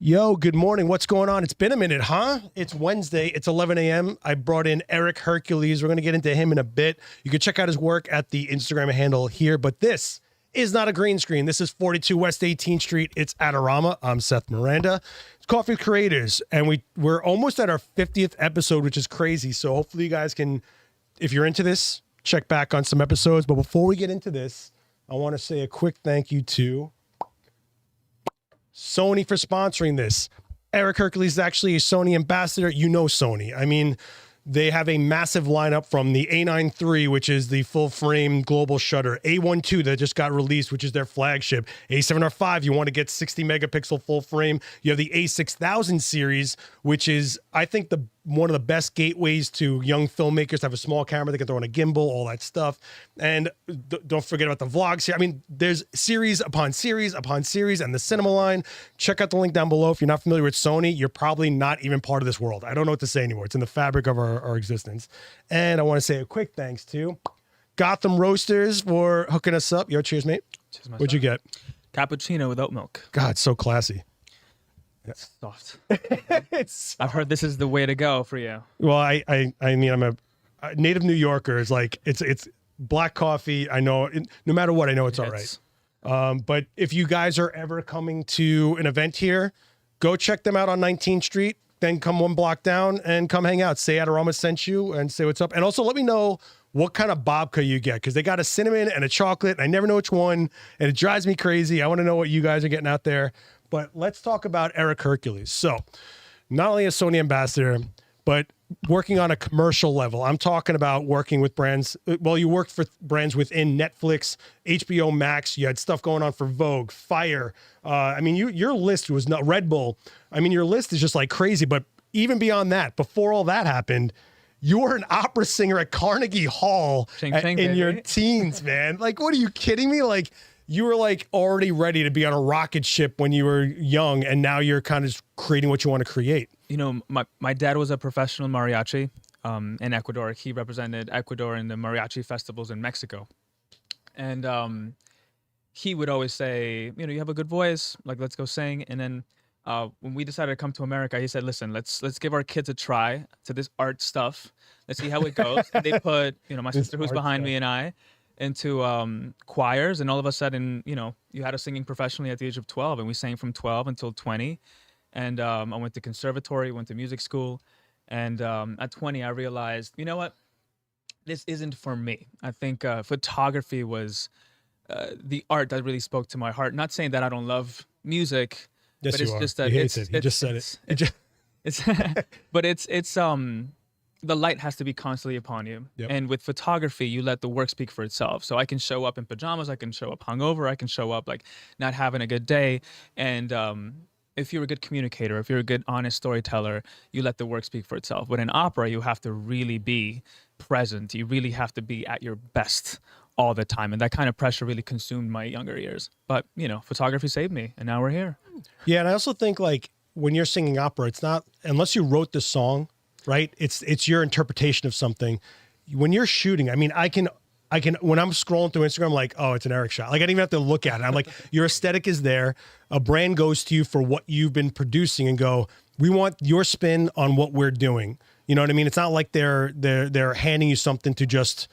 Yo, good morning. What's going on? It's been a minute, huh? It's Wednesday. It's 11 a.m. I brought in Erick Hercules. We're going to get into him in a bit. You can check out his work at the Instagram handle here, but this is not a green screen. This is 42 West 18th Street. It's Adorama. I'm Seth Miranda. It's Coffee Creators, and we're almost at our 50th episode, which is crazy. So hopefully you guys can, if you're into this, check back on some episodes. But before we get into this, I want to say a quick thank you to Sony for sponsoring this. Erick Hercules is actually a Sony ambassador. You know Sony. I mean, they have a massive lineup from the A9 III, which is the full frame global shutter, A1 II that just got released, which is their flagship, A7R5, you want to get 60 megapixel full frame. You have the A6000 series, which is, I think, one of the best gateways to young filmmakers to have a small camera. They can throw in a gimbal, all that stuff. And don't forget about the vlogs here. I mean, there's series upon series upon series, and the cinema line. Check out the link down below. If you're not familiar with Sony, you're probably not even part of this world. I don't know what to say anymore. It's in the fabric of our existence. And I want to say a quick thanks to Gotham Roasters for hooking us up. Yo, cheers, mate. Cheers, my What'd you get? Cappuccino with oat milk. God, so classy. It's soft. I've heard this is the way to go for you. Well, I mean, I'm a native New Yorker. It's like, it's black coffee. I know, no matter what, I know it's all right. But if you guys are ever coming to an event here, go check them out on 19th Street. Then come one block down and come hang out. Say Adorama sent you and say what's up. And also let me know what kind of babka you get, because they got a cinnamon and a chocolate. And I never know which one, and it drives me crazy. I want to know what you guys are getting out there. But let's talk about Erick Hercules. So not only a Sony ambassador, but working on a commercial level. I'm talking about working with brands. Well, you worked for brands within Netflix, HBO Max. You had stuff going on for Vogue, Fyre. I mean, your list was not Red Bull. I mean, your list is just like crazy. But even beyond that, before all that happened, you were an opera singer at Carnegie Hall in your teens, man. Like, what are you kidding me? Like, you were like already ready to be on a rocket ship when you were young, and now you're kind of creating what you want to create. You know, my dad was a professional mariachi in Ecuador. He represented Ecuador in the mariachi festivals in Mexico. And he would always say, you know, you have a good voice, like, let's go sing. And then when we decided to come to America, he said, listen, let's give our kids a try to this art stuff. Let's see how it goes. And they put, you know, my sister who's behind me and I into choirs, and all of a sudden, you know, you had us singing professionally at the age of 12, and we sang from 12 until 20. And I went to conservatory, went to music school, and at 20 I realized, you know what, this isn't for me. I think photography was the art that really spoke to my heart. Not saying that I don't love music, yes, but it's just that he just said it. But it's the light has to be constantly upon you. Yep. And with photography, you let the work speak for itself. So I can show up in pajamas, I can show up hungover, I can show up like not having a good day. And if you're a good communicator, if you're a good, honest storyteller, you let the work speak for itself. But in opera, you have to really be present. You really have to be at your best all the time. And that kind of pressure really consumed my younger years. But, you know, photography saved me, and now we're here. Yeah, and I also think, like, when you're singing opera, it's not, unless you wrote the song, right? It's your interpretation of something. When you're shooting, I mean, I can when I'm scrolling through Instagram, I'm like, oh, it's an Erick shot. Like, I don't even have to look at it. I'm like, your aesthetic is there. A brand goes to you for what you've been producing and go, we want your spin on what we're doing. You know what I mean? It's not like they're handing you something to just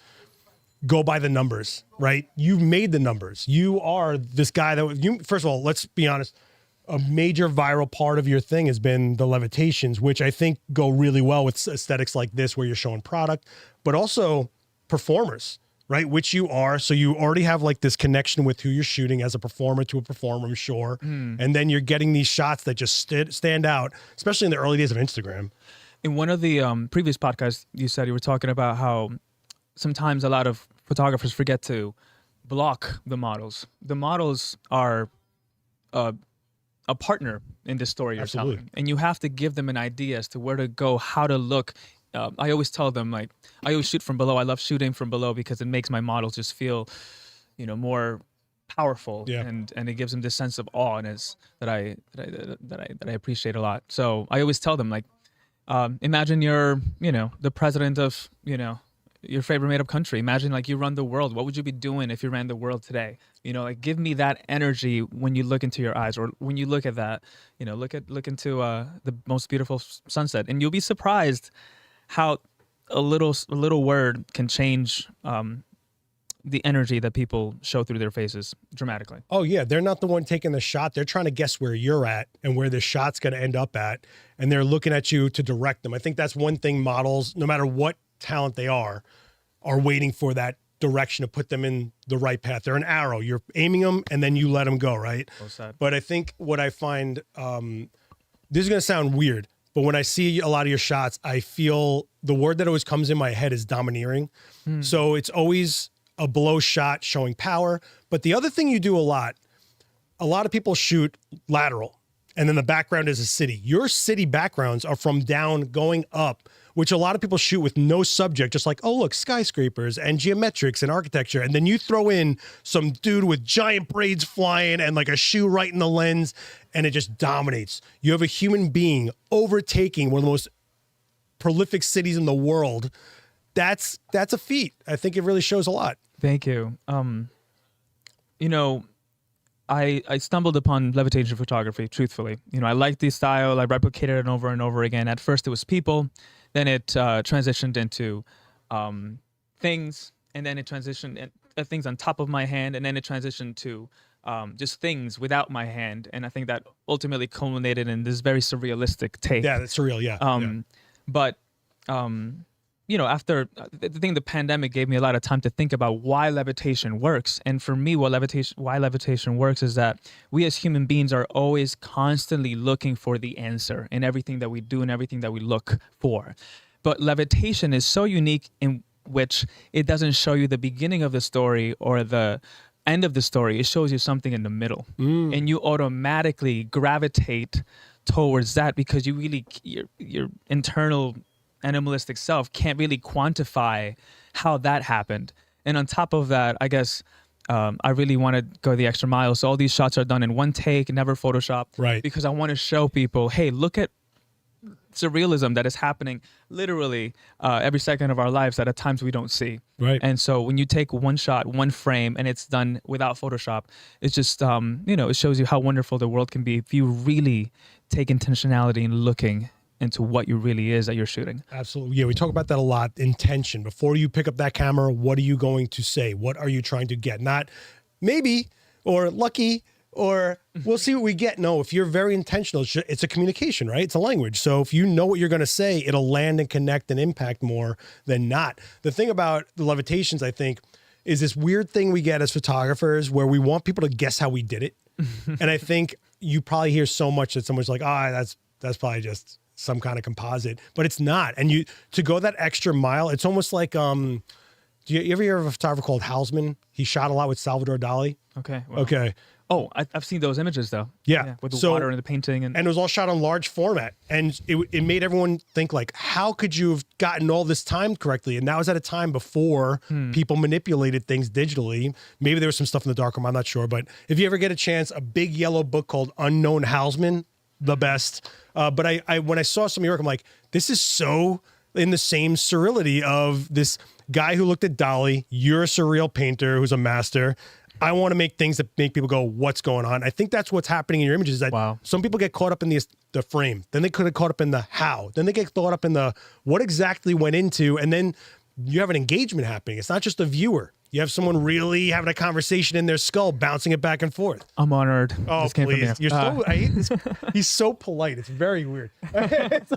go by the numbers, right? You've made the numbers. You are this guy that you, first of all, let's be honest, a major viral part of your thing has been the Levitations, which I think go really well with aesthetics like this, where you're showing product, but also performers, right? Which you are. So you already have like this connection with who you're shooting as a performer to a performer, I'm sure. And then you're getting these shots that just stand out, especially in the early days of Instagram. In one of the previous podcasts, you said you were talking about how sometimes a lot of photographers forget to block the models. The models are a partner in the story you're telling, and you have to give them an idea as to where to go, how to look. I always tell them, like, I always shoot from below. I love shooting from below because it makes my models just feel, you know, more powerful, and it gives them this sense of awe, and that I appreciate a lot. So I always tell them, like, imagine you're, you know, the president of, you know, your favorite made up country. Imagine like you run the world. What would you be doing if you ran the world today? You know, like give me that energy when you look into your eyes, or when you look at that, you know, look into the most beautiful sunset, and you'll be surprised how a little word can change the energy that people show through their faces dramatically. Oh yeah, they're not the one taking the shot. They're trying to guess where you're at and where the shot's going to end up at, and they're looking at you to direct them. I think that's one thing models, no matter what talent they are waiting for that direction to put them in the right path. They're an arrow. You're aiming them and then you let them go, right? Well said. But I think what I find, this is going to sound weird, but when I see a lot of your shots, I feel the word that always comes in my head is domineering. So it's always a below shot showing power. But the other thing you do a lot of people shoot lateral, and then the background is a city. Your city backgrounds are from down going up, which a lot of people shoot with no subject, just like, oh, look, skyscrapers and geometrics and architecture. And then you throw in some dude with giant braids flying and like a shoe right in the lens, and it just dominates. You have a human being overtaking one of the most prolific cities in the world. That's a feat. I think it really shows a lot. Thank you. You know, I stumbled upon Levitation photography, truthfully. You know, I liked the style. I replicated it over and over again. At first it was people, then it transitioned into things, and then it transitioned things on top of my hand, and then it transitioned to just things without my hand. And I think that ultimately culminated in this very surrealistic take. Yeah, that's surreal, yeah. But you know, after the pandemic gave me a lot of time to think about why levitation works. And for me, why levitation works is that we as human beings are always constantly looking for the answer in everything that we do and everything that we look for. But levitation is so unique in which it doesn't show you the beginning of the story or the end of the story. It shows you something in the middle. And you automatically gravitate towards that because you really, your internal animalistic self can't really quantify how that happened. And on top of that, I guess I really want to go the extra mile. So all these shots are done in one take, never Photoshopped. Right. Because I want to show people, hey, look at surrealism that is happening literally every second of our lives that at times we don't see. Right. And so when you take one shot, one frame, and it's done without Photoshop, it's just, you know, it shows you how wonderful the world can be if you really take intentionality in looking into what you really is that you're shooting. Absolutely. Yeah, we talk about that a lot. Intention. Before you pick up that camera, what are you going to say? What are you trying to get? Not maybe or lucky or we'll see what we get. No, if you're very intentional, it's a communication, right? It's a language. So if you know what you're going to say, it'll land and connect and impact more than not. The thing about the Levitations, I think, is this weird thing we get as photographers where we want people to guess how we did it. And I think you probably hear so much that someone's like, that's probably just some kind of composite, but it's not. And to go that extra mile, it's almost like, do you ever hear of a photographer called Houseman? He shot a lot with Salvador Dali. Okay. Well. Okay. Oh, I've seen those images though. Yeah. With the water and the painting. And it was all shot on large format. And it made everyone think like, how could you have gotten all this time correctly? And that was at a time before people manipulated things digitally. Maybe there was some stuff in the darkroom, I'm not sure. But if you ever get a chance, a big yellow book called Unknown Houseman, the best. But I when I saw some of your work, I'm like, this is so in the same surreality of this guy who looked at Dali. You're a surreal painter who's a master. I want to make things that make people go, what's going on? I think that's what's happening in your images. That some people get caught up in the frame. Then they could have caught up in the how. Then they get caught up in the what exactly went into. And then you have an engagement happening. It's not just a viewer. You have someone really having a conversation in their skull, bouncing it back and forth. I'm honored. Oh, this came please. from You're so, I hate this. He's so polite. It's very weird. It's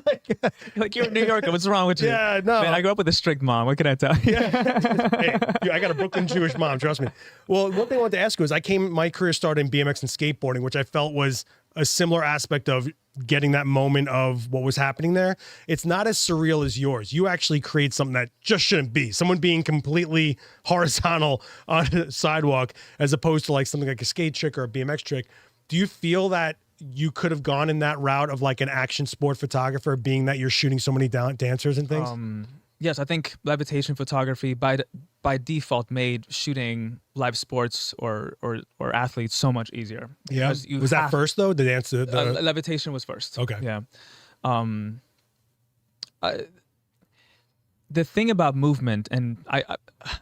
like you're in New York. What's wrong with you? Yeah, no. Man, I grew up with a strict mom. What can I tell you? Hey, I got a Brooklyn Jewish mom. Trust me. Well, one thing I wanted to ask you is my career started in BMX and skateboarding, which I felt was a similar aspect of getting that moment of what was happening there. It's not as surreal as yours. You actually create something that just shouldn't be. Someone being completely horizontal on a sidewalk as opposed to like something like a skate trick or a BMX trick. Do you feel that you could have gone in that route of like an action sport photographer, being that you're shooting so many dancers and things? Yes, I think levitation photography by default made shooting live sports or athletes so much easier. Yeah. Was that first though? The dance? Levitation was first. Okay. Yeah. the thing about movement, and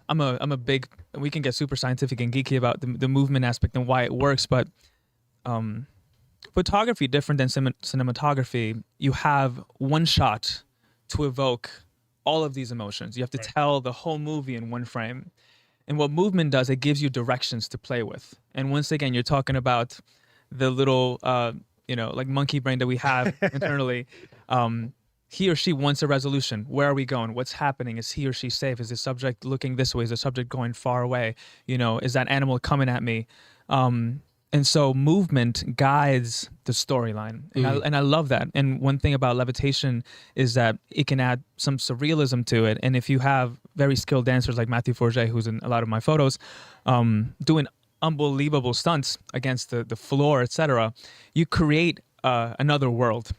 I'm a big, we can get super scientific and geeky about the movement aspect and why it works, but photography, different than cinematography, you have one shot to evoke all of these emotions. You have to tell the whole movie in one frame. And what movement does, it gives you directions to play with. And once again, you're talking about the little, like monkey brain that we have internally. He or she wants a resolution. Where are we going? What's happening? Is he or she safe? Is the subject looking this way? Is the subject going far away? Is that animal coming at me? And so movement guides the storyline. And I love that. And one thing about Levitation is that it can add some surrealism to it. And if you have very skilled dancers like Matthew Forget, who's in a lot of my photos, doing unbelievable stunts against the floor, etc., you create another world.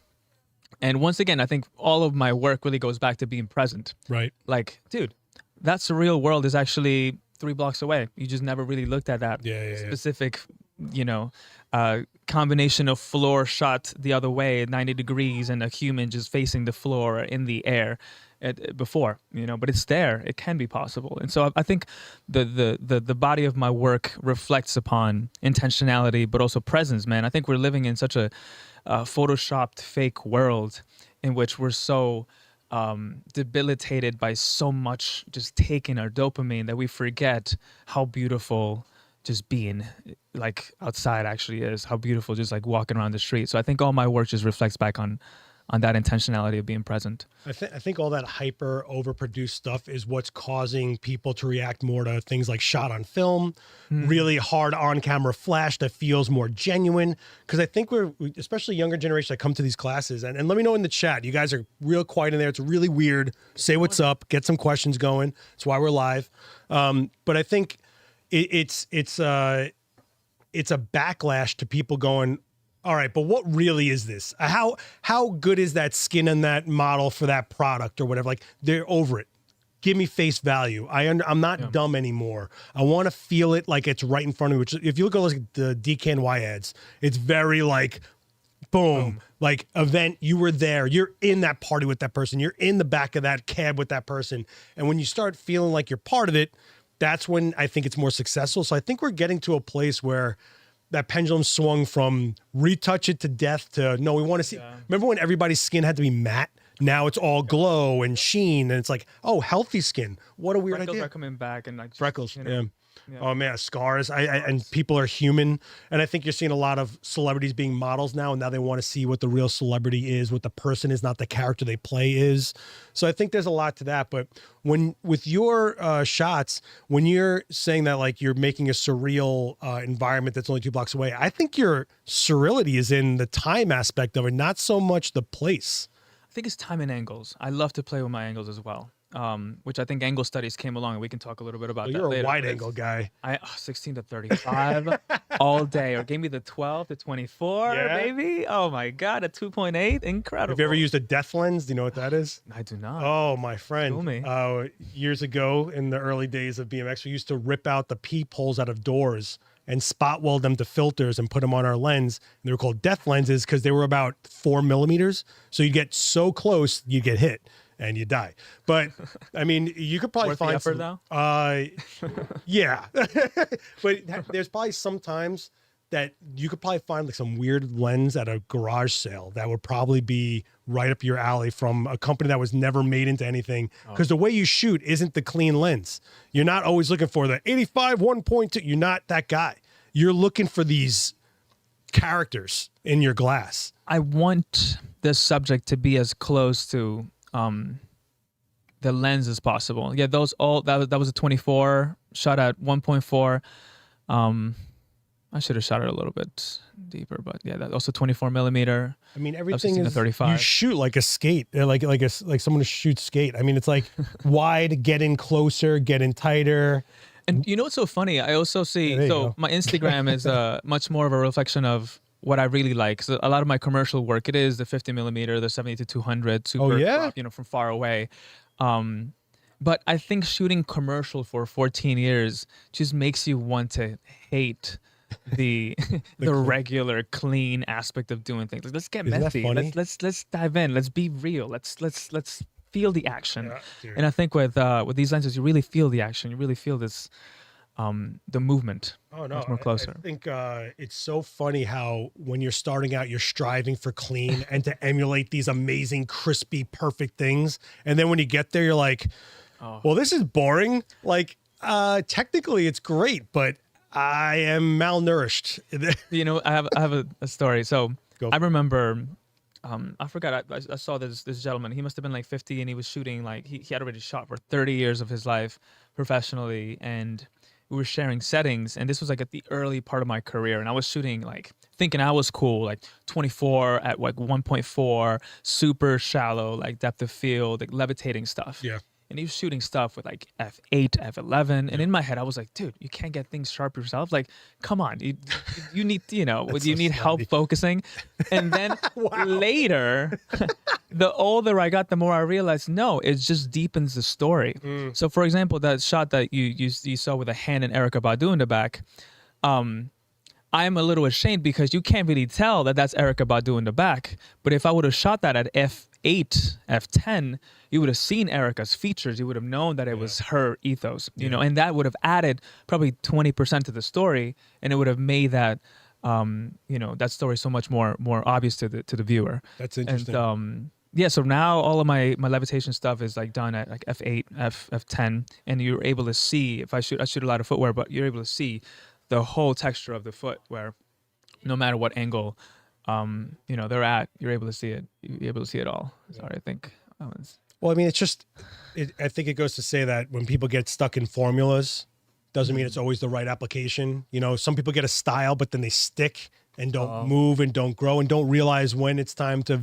And once again, I think all of my work really goes back to being present. Right. Like, dude, that surreal world is actually 3 blocks away. You just never really looked at that specific, combination of floor shot the other way at 90 degrees and a human just facing the floor in the air before, but it's there. It can be possible. And so I think the body of my work reflects upon intentionality, but also presence, man. I think we're living in such a photoshopped fake world in which we're so debilitated by so much just taking our dopamine that we forget how beautiful just being like outside actually is, how beautiful just like walking around the street. So I think all my work just reflects back on that intentionality of being present. I think all that hyper overproduced stuff is what's causing people to react more to things like shot on film, really hard on camera flash that feels more genuine. Because I think we're, especially younger generation that come to these classes, and let me know in the chat, you guys are real quiet in there. It's really weird. Say what's up, get some questions going. That's why we're live. But I think it's a backlash to people going, all right, but what really is this? How good is that skin on that model for that product or whatever? Like, they're over it. Give me face value. I'm not dumb anymore. I want to feel it like it's right in front of me. Which, if you look at the DKNY ads, it's very like, boom, like event. You were there. You're in that party with that person. You're in the back of that cab with that person. And when you start feeling like you're part of it, that's when I think it's more successful. So I think we're getting to a place where that pendulum swung from retouch it to death to, no, we want to see. Remember when everybody's skin had to be matte? Now it's all glow and sheen, and it's like, oh, healthy skin. What a weird freckles idea. Are coming back, and like freckles. Yeah. Oh man, scars. And people are human, and I think you're seeing a lot of celebrities being models now, and now they want to see what the real celebrity is, what the person is, not the character they play is. So I think there's a lot to that. But with your shots, when you're saying that like you're making a surreal environment that's only 2 blocks away, I think your surreality is in the time aspect of it, not so much the place. I think it's time and angles. I love to play with my angles as well. Which I think angle studies came along, and we can talk a little bit about that later. You're a wide angle guy. 16 to 35 all day, or give me the 12 to 24, baby. Oh my God, a 2.8, incredible. Have you ever used a depth lens? Do you know what that is? I do not. Oh, my friend. Show me. Years ago, in the early days of BMX, we used to rip out the peepholes out of doors and spot weld them to filters and put them on our lens. And they were called depth lenses because they were about 4 millimeters. So you get so close, you get hit and you die. But I mean, you could probably find some, though. Yeah. But there's probably some times that you could probably find like some weird lens at a garage sale that would probably be right up your alley from a company that was never made into anything. Because the way you shoot isn't the clean lens. You're not always looking for the 85 1.2. You're not that guy. You're looking for these characters in your glass. I want the subject to be as close to the lens as possible. Yeah, that was a 24 shot at 1.4. I should have shot it a little bit deeper, but yeah, that also 24 millimeter. I mean, everything is 35. You shoot like a skate, like someone who shoots skate. I mean, it's like wide, get in closer, get in tighter. And you know what's so funny? I also see, my Instagram is much more of a reflection of what I really like. So a lot of my commercial work, it is the 50 millimeter, the 70 to 200, super crop, from far away. But I think shooting commercial for 14 years just makes you want to hate the regular clean aspect of doing things. Like, let's get messy. Let's dive in. Let's be real. Let's feel the action. Yeah, dude. And I think with these lenses, you really feel the action. You really feel this, the movement. Oh no, much more closer. I think it's so funny how when you're starting out, you're striving for clean and to emulate these amazing, crispy, perfect things. And then when you get there, you're like, well, this is boring. Like, technically it's great, but I am malnourished. You know, I have a story. So Go. I remember, I forgot, I saw this gentleman. He must have been like 50, and he was shooting, like, he had already shot for 30 years of his life professionally, and we were sharing settings, and this was like at the early part of my career, and I was shooting, like, thinking I was cool, like 24 at like 1.4, super shallow, like depth of field, like levitating stuff. Yeah. And he was shooting stuff with like f8, f11, and in my head I was like, dude, you can't get things sharp yourself. Like, come on, you need, you know, you need help focusing. And then later, the older I got, the more I realized, no, it just deepens the story. So, for example, that shot that you saw with a hand and Erykah Badu in the back, I'm a little ashamed because you can't really tell that that's Erykah Badu in the back. But if I would have shot that at f8, f10, you would have seen Erykah's features. You would have known that it was her ethos, you know, and that would have added probably 20% to the story, and it would have made that, you know, that story so much more obvious to the viewer. That's interesting. And, yeah, so now all of my levitation stuff is like done at like f8, f10, and you're able to see, I shoot a lot of footwear, but you're able to see the whole texture of the foot, where no matter what angle, you know, they're at, you're able to see it. You're able to see it all. Sorry, I think I was. Well, I mean, it's just, I think it goes to say that when people get stuck in formulas, doesn't mean it's always the right application. You know, some people get a style, but then they stick and don't move and don't grow and don't realize when it's time to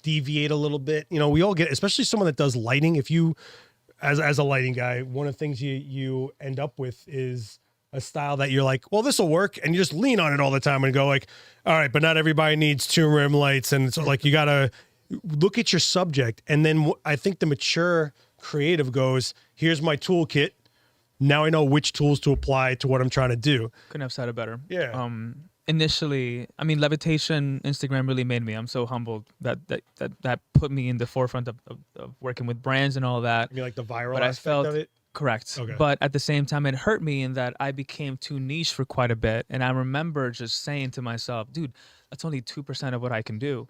deviate a little bit. You know, we all get, especially someone that does lighting. If you, as a lighting guy, one of the things you end up with is a style that you're like, well, this will work. And you just lean on it all the time and go like, all right, but not everybody needs 2 rim lights. And so like, you got to look at your subject. And then I think the mature creative goes, here's my toolkit. Now I know which tools to apply to what I'm trying to do. Couldn't have said it better. Yeah. Initially, I mean, Levitation, Instagram really made me. I'm so humbled that put me in the forefront of working with brands and all that. You mean like the viral But aspect of it? Correct. Okay. But at the same time, it hurt me in that I became too niche for quite a bit. And I remember just saying to myself, dude, that's only 2% of what I can do.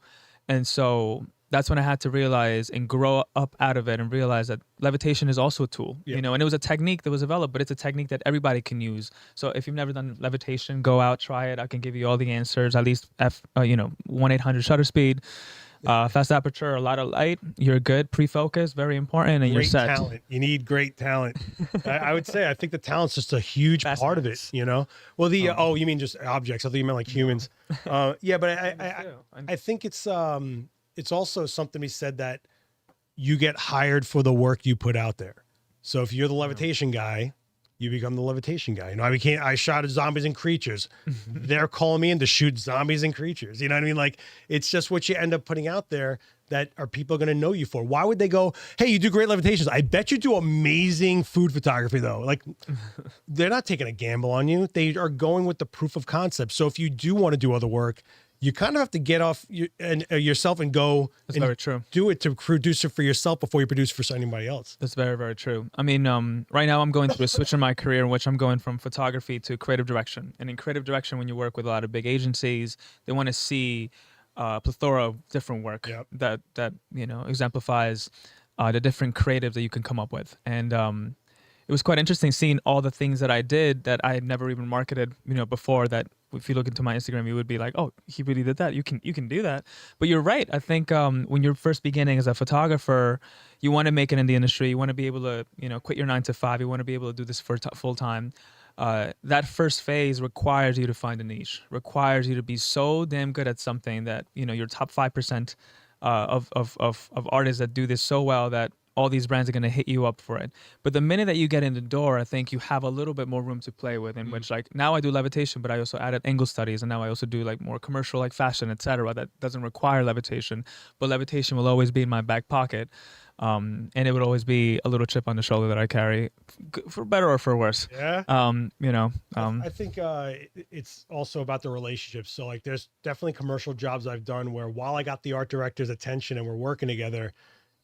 And so that's when I had to realize and grow up out of it and realize that levitation is also a tool, you know, and it was a technique that was developed, but it's a technique that everybody can use. So if you've never done levitation, go out, try it. I can give you all the answers, at least, 1-800 shutter speed. Fast aperture, a lot of light, you're good. Pre-focus, very important, and you're set. Talent. You need great talent. I would say, I think the talent's just a huge part of it, you know? Well, you mean just objects. I thought you meant like humans. Yeah, but I think it's also something we said that you get hired for the work you put out there. So if you're the levitation guy, you become the levitation guy. You know, I shot at zombies and creatures. They're calling me in to shoot zombies and creatures. You know what I mean? Like, it's just what you end up putting out there that are people going to know you for. Why would they go, hey, you do great levitations. I bet you do amazing food photography though. Like, they're not taking a gamble on you. They are going with the proof of concept. So if you do want to do other work, you kind of have to get off yourself and go. That's very true. Do it to produce it for yourself before you produce for anybody else. That's very, very true. I mean, right now I'm going through a switch in my career in which I'm going from photography to creative direction. And in creative direction, when you work with a lot of big agencies, they want to see a plethora of different work that you know exemplifies the different creatives that you can come up with. And it was quite interesting seeing all the things that I did that I had never even marketed, you know, before. That if you look into my Instagram, you would be like, oh, he really did that. You can do that. But you're right. I think when you're first beginning as a photographer, you want to make it in the industry. You want to be able to, you know, quit your 9 to 5. You want to be able to do this for full time. That first phase requires you to find a niche, requires you to be so damn good at something that, you know, you're top 5% of artists that do this so well that all these brands are going to hit you up for it. But the minute that you get in the door, I think you have a little bit more room to play with, in which, like, now I do levitation, but I also added angle studies, and now I also do like more commercial, like fashion, etc. That doesn't require levitation, but levitation will always be in my back pocket. And it would always be a little chip on the shoulder that I carry, for better or for worse. Yeah. You know. I think it's also about the relationships. So like, there's definitely commercial jobs I've done where while I got the art director's attention and we're working together,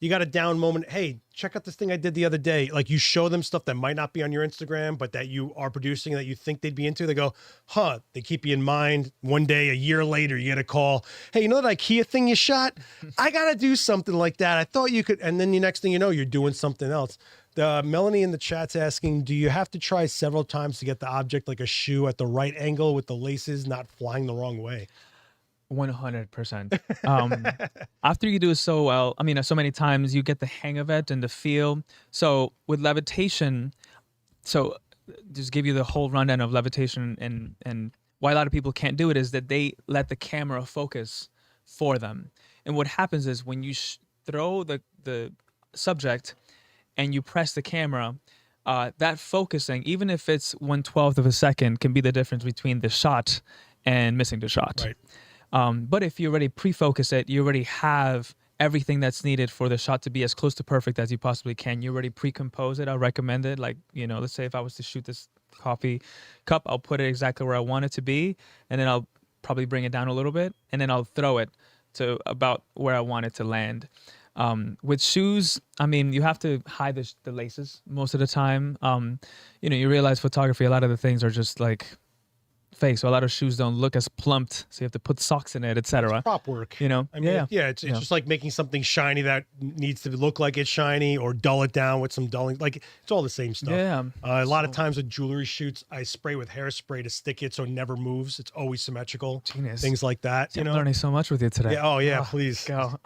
you got a down moment. Hey, check out this thing I did the other day. Like you show them stuff that might not be on your Instagram, but that you are producing that you think they'd be into. They go, huh, they keep you in mind. One day, a year later, you get a call. Hey, you know that IKEA thing you shot? I got to do something like that. I thought you could. And then the next thing you know, you're doing something else. Melanie in the chat's asking, do you have to try several times to get the object like a shoe at the right angle with the laces not flying the wrong way? 100%. After you do it so well, I mean, so many times, you get the hang of it and the feel. So with Levitation, so just give you the whole rundown of Levitation, and why a lot of people can't do it is that they let the camera focus for them. And what happens is when you throw the subject and you press the camera, that focusing, even if it's 1/12 of a second, can be the difference between the shot and missing the shot. Right. But if you already pre-focus it, you already have everything that's needed for the shot to be as close to perfect as you possibly can. You already pre-compose it. I recommend it. Like, let's say if I was to shoot this coffee cup, I'll put it exactly where I want it to be, and then I'll probably bring it down a little bit, and then I'll throw it to about where I want it to land. With shoes, I mean, you have to hide the laces most of the time. You realize photography, a lot of the things are just like fake, so a lot of shoes don't look as plumped, so you have to put socks in it, etc. Prop work. I mean, it's just like making something shiny that needs to look like it's shiny, or dull it down with some dulling. Like, it's all the same stuff. A lot of times with jewelry shoots, I spray with hairspray to stick it so it never moves. It's always symmetrical. Genius. Things like that. I'm learning so much with you today. Yeah, please go.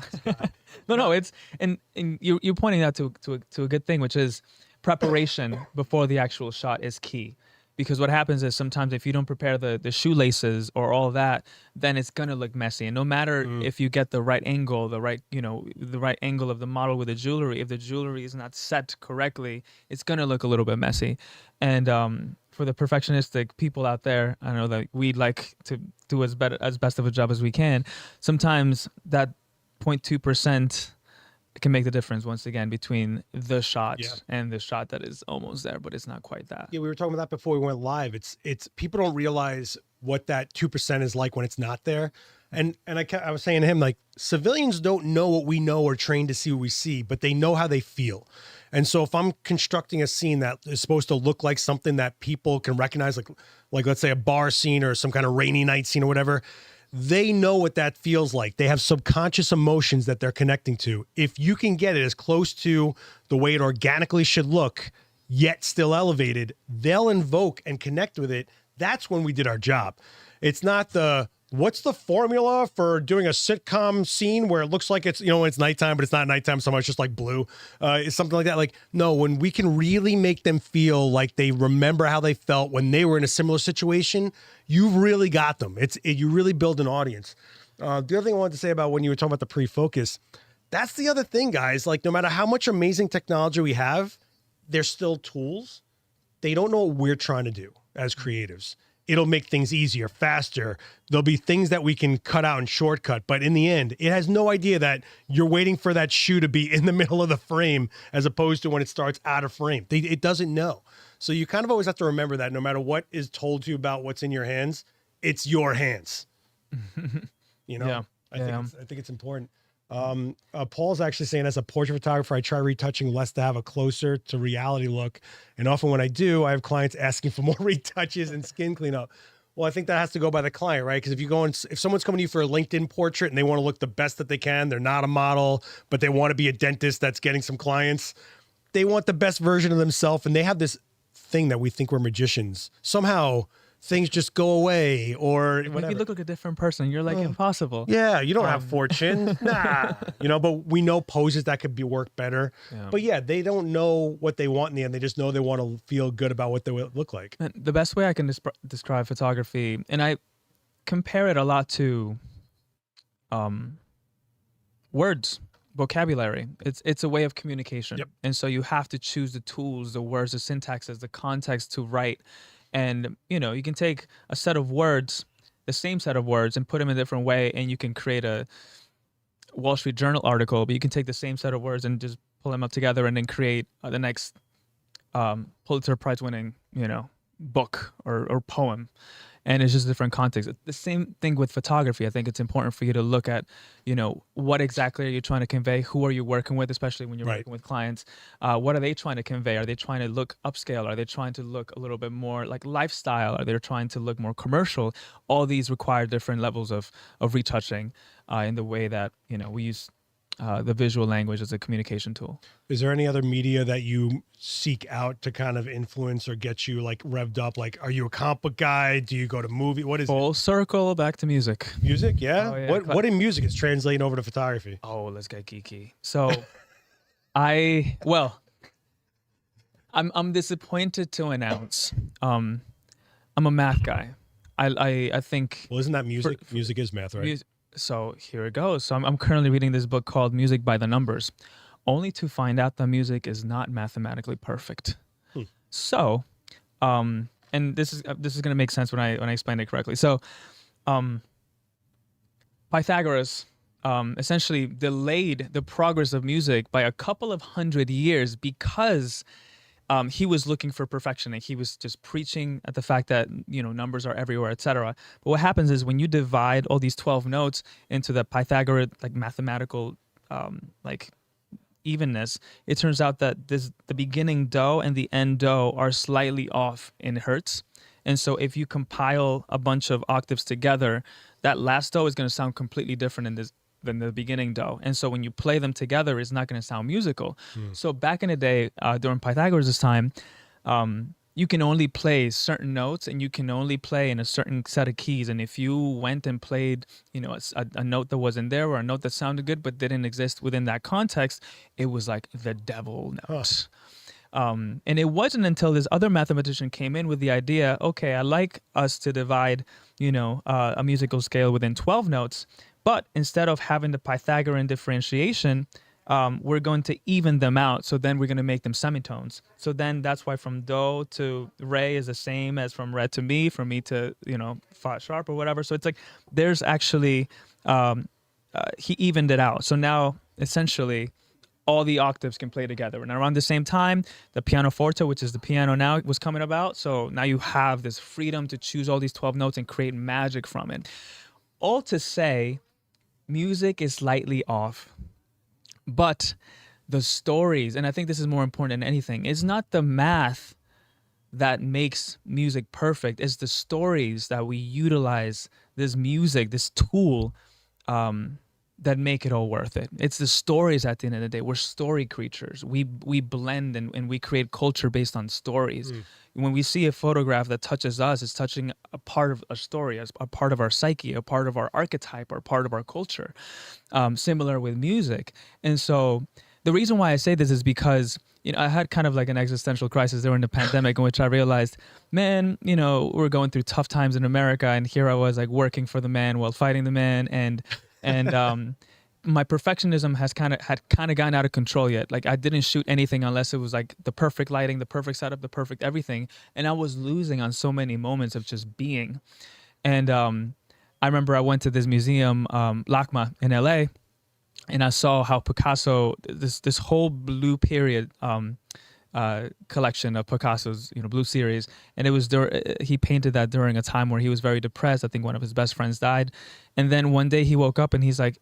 No, it's and you're pointing out to a good thing, which is preparation before the actual shot is key. Because what happens is sometimes if you don't prepare the shoelaces or all that, then it's gonna look messy. And no matter if you get the right angle, the right angle of the model with the jewelry, if the jewelry is not set correctly, it's gonna look a little bit messy. And for the perfectionistic people out there, I know that we'd like to do as best of a job as we can. Sometimes that 0.2% can make the difference once again between the shot and the shot that is almost there, but it's not quite that. Yeah, we were talking about that before we went live. It's people don't realize what that 2% is like when it's not there. And I was saying to him, like, civilians don't know what we know or trained to see what we see, but they know how they feel. And so if I'm constructing a scene that is supposed to look like something that people can recognize, like let's say a bar scene or some kind of rainy night scene or whatever, they know what that feels like. They have subconscious emotions that they're connecting to. If you can get it as close to the way it organically should look, yet still elevated, they'll invoke and connect with it. That's when we did our job. It's not what's the formula for doing a sitcom scene where it looks like it's, when it's nighttime, but it's not nighttime so much, just like blue. It's something like that. Like, no, when we can really make them feel like they remember how they felt when they were in a similar situation, you've really got them. You really build an audience. The other thing I wanted to say about when you were talking about the pre-focus, that's the other thing, guys. Like, no matter how much amazing technology we have, they're still tools. They don't know what we're trying to do as creatives. It'll make things easier, faster. There'll be things that we can cut out and shortcut. But in the end, it has no idea that you're waiting for that shoe to be in the middle of the frame as opposed to when it starts out of frame. It doesn't know. So you kind of always have to remember that no matter what is told to you about what's in your hands, it's your hands. I think it's important. Paul's actually saying, as a portrait photographer, I try retouching less to have a closer to reality look. And often when I do, I have clients asking for more retouches and skin cleanup. Well, I think that has to go by the client, right? Because if someone's coming to you for a LinkedIn portrait and they want to look the best that they can, they're not a model, but they want to be a dentist that's getting some clients. They want the best version of themselves. And they have this thing that we think we're magicians. Somehow things just go away or whatever. You look like a different person. You're like impossible. Yeah, you don't have fortune. Nah. But we know poses that could be worked better. Yeah. But yeah, they don't know what they want in the end. They just know they want to feel good about what they look like. And the best way I can describe photography, and I compare it a lot to words, vocabulary. It's a way of communication. Yep. And so you have to choose the tools, the words, the syntaxes, the context to write. And, you can take a set of words, the same set of words, and put them in a different way, and you can create a Wall Street Journal article, but you can take the same set of words and just pull them up together and then create the next Pulitzer Prize winning, book or poem. and it's just a different context. The same thing with photography. I think it's important for you to look at, what exactly are you trying to convey? Who are you working with, especially when you're working with clients? What are they trying to convey? Are they trying to look upscale? Are they trying to look a little bit more like lifestyle? Are they trying to look more commercial? All these require different levels of retouching in the way that, we use the visual language as a communication tool. Is there any other media that you seek out to kind of influence or get you like revved up? Like, are you a comic book guy? Do you go to movie? What is Full circle back to music? Music, yeah. Oh, yeah. What in music is translating over to photography? Oh, let's get geeky. So, I'm disappointed to announce, I'm a math guy. I think. Well, isn't that music? Music is math, right? So here it goes. So I'm currently reading this book called Music by the Numbers, only to find out that music is not mathematically perfect. So, and this is going to make sense when I explain it correctly. So, Pythagoras essentially delayed the progress of music by a couple of hundred years because he was looking for perfection, and he was just preaching at the fact that numbers are everywhere, etc. But what happens is when you divide all these 12 notes into the Pythagorean mathematical evenness, it turns out that the beginning do and the end do are slightly off in hertz. And so if you compile a bunch of octaves together, that last do is going to sound completely different than the beginning do. And so when you play them together, it's not going to sound musical. So back in the day, during Pythagoras' time, you can only play certain notes, and you can only play in a certain set of keys. And if you went and played, a note that wasn't there, or a note that sounded good but didn't exist within that context, it was like the devil note. And it wasn't until this other mathematician came in with the idea, okay, I like us to divide, a musical scale within 12 notes, but instead of having the Pythagorean differentiation, we're going to even them out. So then we're going to make them semitones. So then that's why from do to re is the same as from re to mi, from mi to, fa sharp or whatever. So it's like there's actually, he evened it out. So now essentially all the octaves can play together. And around the same time, the pianoforte, which is the piano now, was coming about. So now you have this freedom to choose all these 12 notes and create magic from it. All to say, music is slightly off, but the stories, and I think this is more important than anything, is not the math that makes music perfect. It's the stories that we utilize this music, this tool, that make it all worth it. It's the stories at the end of the day. We're story creatures. We blend and we create culture based on stories. When we see a photograph that touches us, it's touching a part of a story, a part of our psyche, a part of our archetype, or part of our culture. Similar with music. And so the reason why I say this is because, I had kind of like an existential crisis during the pandemic in which I realized, man, we're going through tough times in America, and here I was like working for the man while fighting the man, and my perfectionism had kind of gotten out of control yet. Like I didn't shoot anything unless it was like the perfect lighting, the perfect setup, the perfect everything. And I was losing on so many moments of just being. And I remember I went to this museum, LACMA in LA, and I saw how Picasso, this whole blue period collection of Picasso's, blue series. And it was he painted that during a time where he was very depressed. I think one of his best friends died. And then one day he woke up and he's like,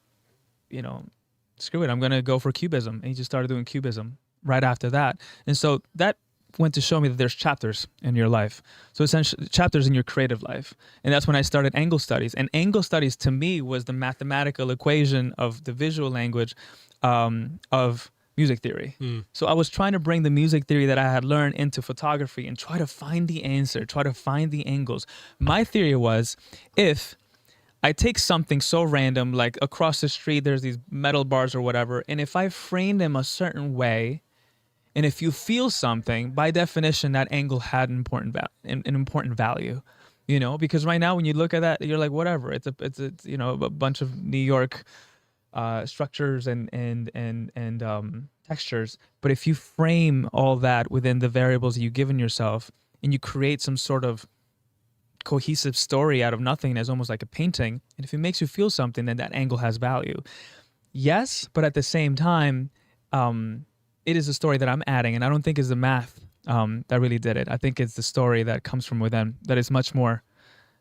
screw it, I'm going to go for Cubism. And he just started doing Cubism right after that. And so that went to show me that there's chapters in your life. So essentially chapters in your creative life. And that's when I started angle studies. And angle studies to me was the mathematical equation of the visual language of music theory. So I was trying to bring the music theory that I had learned into photography and try to find the answer, try to find the angles. My theory was, if I take something so random, like across the street, there's these metal bars or whatever, and if I frame them a certain way, and if you feel something, by definition, that angle had an important value, because right now when you look at that, you're like, whatever, it's a bunch of New York structures and textures. But if you frame all that within the variables you've given yourself, and you create some sort of cohesive story out of nothing, as almost like a painting, and if it makes you feel something, then that angle has value. Yes, but at the same time, it is a story that I'm adding, and I don't think it's the math that really did it. I think it's the story that comes from within that is much more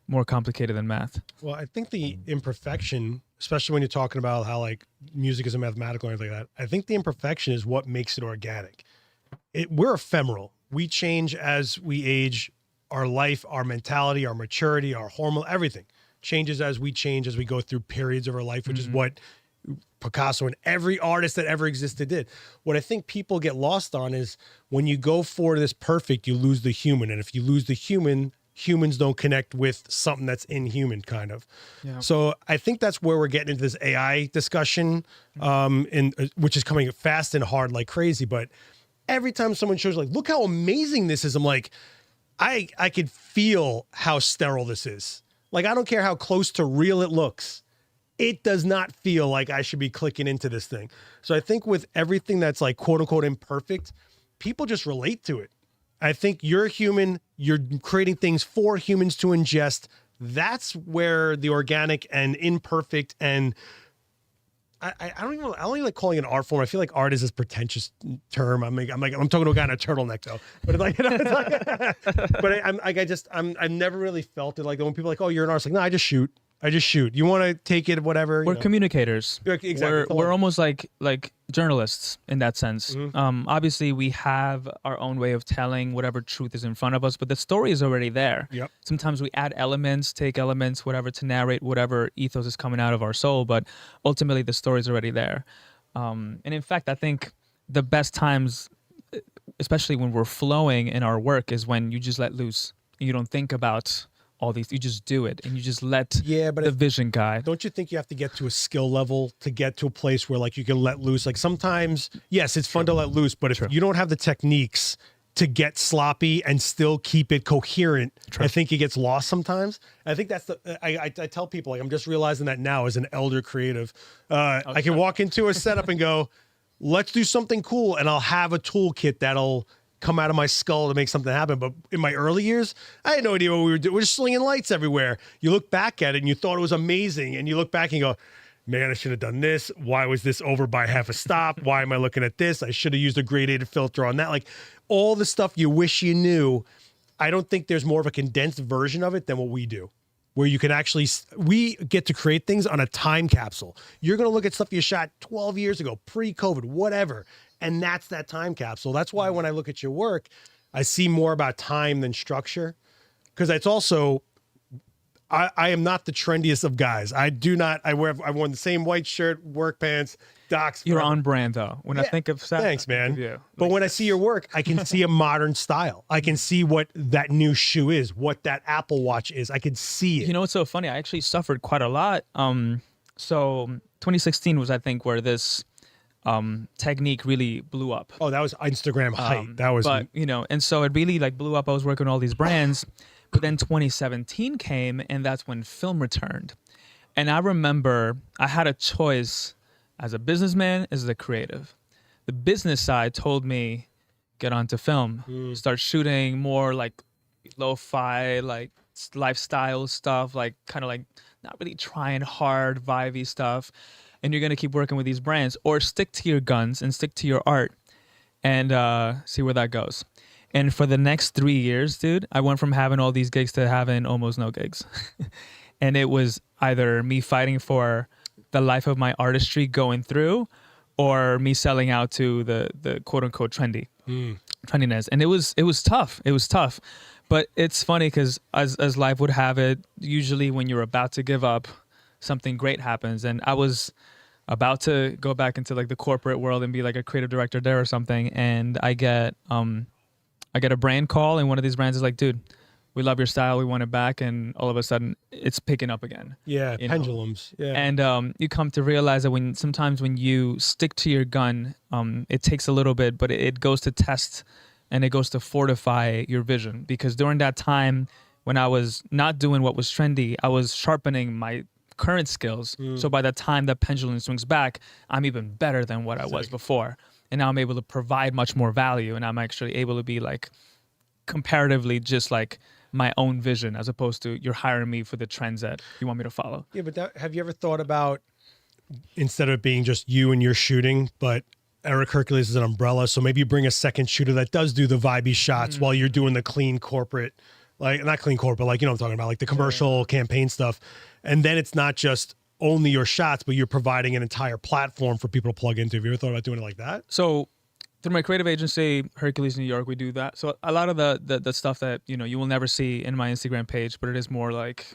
more complicated than math. Well, I think the imperfection, especially when you're talking about how like music is a mathematical and everything like that, I think the imperfection is what makes it organic. We're ephemeral. We change as we age. Our life, our mentality, our maturity, our hormone, everything changes as we change, as we go through periods of our life, which is what Picasso and every artist that ever existed did. What I think people get lost on is when you go for this perfect, you lose the human. And if you lose the human, humans don't connect with something that's inhuman, kind of. Yeah. So I think that's where we're getting into this AI discussion, which is coming fast and hard like crazy. But every time someone shows like, look how amazing this is, I'm like, I could feel how sterile this is. Like, I don't care how close to real it looks. It does not feel like I should be clicking into this thing. So I think with everything that's like quote unquote imperfect, people just relate to it. I think you're human. You're creating things for humans to ingest. That's where the organic and imperfect and I don't even like calling it an art form. I feel like art is this pretentious term. I'm talking to a guy in a turtleneck though. But like, I've never really felt it like when people are like, oh, you're an artist. Like, no, I just shoot. You want to take it, whatever. We're communicators. Exactly. We're almost like journalists in that sense. Obviously, we have our own way of telling whatever truth is in front of us, but the story is already there. Yep. Sometimes we add elements, take elements, whatever, to narrate whatever ethos is coming out of our soul, but ultimately the story is already there. And in fact, I think the best times, especially when we're flowing in our work, is when you just let loose. You don't think about all these, you just do it and you just let the vision guide. Don't you think you have to get to a skill level to get to a place where like you can let loose? Like sometimes, yes, it's fun to let loose, but if you don't have the techniques to get sloppy and still keep it coherent, I think it gets lost sometimes. I think that's I tell people, like, I'm just realizing that now as an elder creative, I can walk into a setup and go, let's do something cool. And I'll have a toolkit that'll come out of my skull to make something happen. But in my early years, I had no idea what we were doing. We're just slinging lights everywhere. You look back at it and you thought it was amazing. And you look back and you go, man, I should have done this. Why was this over by half a stop? Why am I looking at this? I should have used a gradated filter on that. Like all the stuff you wish you knew. I don't think there's more of a condensed version of it than what we do, where you can actually, we get to create things on a time capsule. You're going to look at stuff you shot 12 years ago, pre-COVID, whatever. And that's that time capsule. That's why when I look at your work, I see more about time than structure. Because it's also, I am not the trendiest of guys. I worn the same white shirt, work pants, Docs. You're on brand though. When I think of Seth, thanks, man. But when I see your work, I can see a modern style. I can see what that new shoe is, what that Apple Watch is. I can see it. You know what's so funny? I actually suffered quite a lot. So 2016 was, I think, where this technique really blew up. Oh, that was Instagram hype. But you know, and so it really like blew up. I was working on all these brands, but then 2017 came, and that's when film returned. And I remember I had a choice as a businessman, as a creative. The business side told me, get onto film, start shooting more like lo-fi, like lifestyle stuff, like kind of like not really trying hard, vibey stuff. And you're going to keep working with these brands, or stick to your guns and stick to your art and see where that goes. And for the next 3 years, dude, I went from having all these gigs to having almost no gigs. And it was either me fighting for the life of my artistry going through, or me selling out to the quote unquote trendiness. And it was tough. It was tough. But it's funny because as life would have it, usually when you're about to give up, something great happens. And I was about to go back into like the corporate world and be like a creative director there or something. And I get a brand call, and one of these brands is like, dude, we love your style. We want it back. And all of a sudden it's picking up again. Yeah. Pendulums. Yeah. And you come to realize that sometimes when you stick to your gun, it takes a little bit, but it goes to test and it goes to fortify your vision. Because during that time when I was not doing what was trendy, I was sharpening my current skills. So by the time the pendulum swings back, I'm even better than what I was before. And now I'm able to provide much more value, and I'm actually able to be like comparatively just like my own vision, as opposed to you're hiring me for the trends that you want me to follow. Yeah, but have you ever thought about, instead of it being just you and your shooting, but Erick Hercules is an umbrella, so maybe you bring a second shooter that does do the vibey shots while you're doing the clean corporate. like not clean corporate, but like, you know what I'm talking about, like the commercial campaign stuff. And then it's not just only your shots, but you're providing an entire platform for people to plug into. Have you ever thought about doing it like that? So through my creative agency, Hercules New York, we do that. So a lot of the stuff that, you know, you will never see in my Instagram page, but it is more like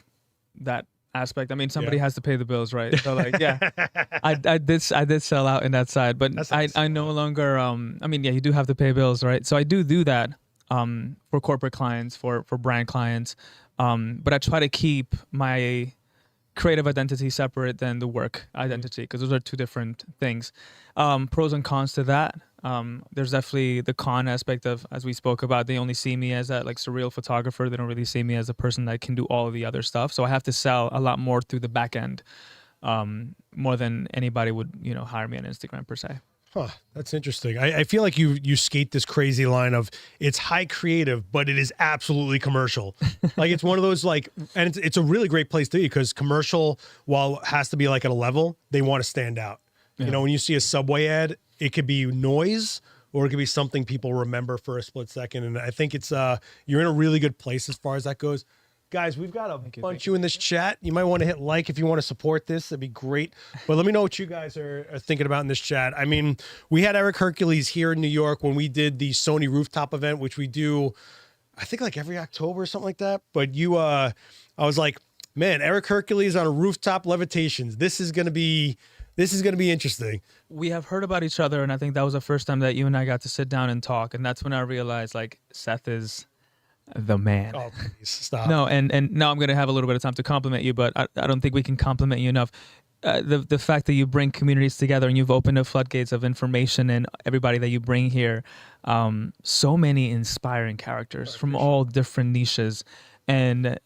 that aspect. I mean, somebody has to pay the bills, right? So like, yeah, I did sell out in that side, but I no longer, I mean, yeah, you do have to pay bills, right? So I do that for corporate clients, for brand clients. But I try to keep my creative identity separate than the work identity, because those are two different things. Pros and cons to that. There's definitely the con aspect of, as we spoke about, they only see me as that like surreal photographer. They don't really see me as a person that can do all of the other stuff. So I have to sell a lot more through the back end, more than anybody would, you know, hire me on Instagram per se. Huh, that's interesting. I feel like you skate this crazy line of it's high creative, but it is absolutely commercial. Like it's one of those like, and it's a really great place to be, because commercial, while it has to be like at a level, they want to stand out. Yeah. You know, when you see a Subway ad, it could be noise or it could be something people remember for a split second. And I think it's you're in a really good place as far as that goes. Guys, we've got a bunch of you in this chat. You might want to hit like if you want to support this. That'd be great. But let me know what you guys are thinking about in this chat. I mean, we had Erick Hercules here in New York when we did the Sony rooftop event, which we do, I think like every October or something like that. But I was like, man, Erick Hercules on a rooftop levitations. This is going to be interesting. We have heard about each other, and I think that was the first time that you and I got to sit down and talk. And that's when I realized, like, Seth is the man. Oh, please stop. No, and now I'm going to have a little bit of time to compliment you, but I don't think we can compliment you enough. The fact that you bring communities together and you've opened the floodgates of information and everybody that you bring here, so many inspiring characters from all different niches. And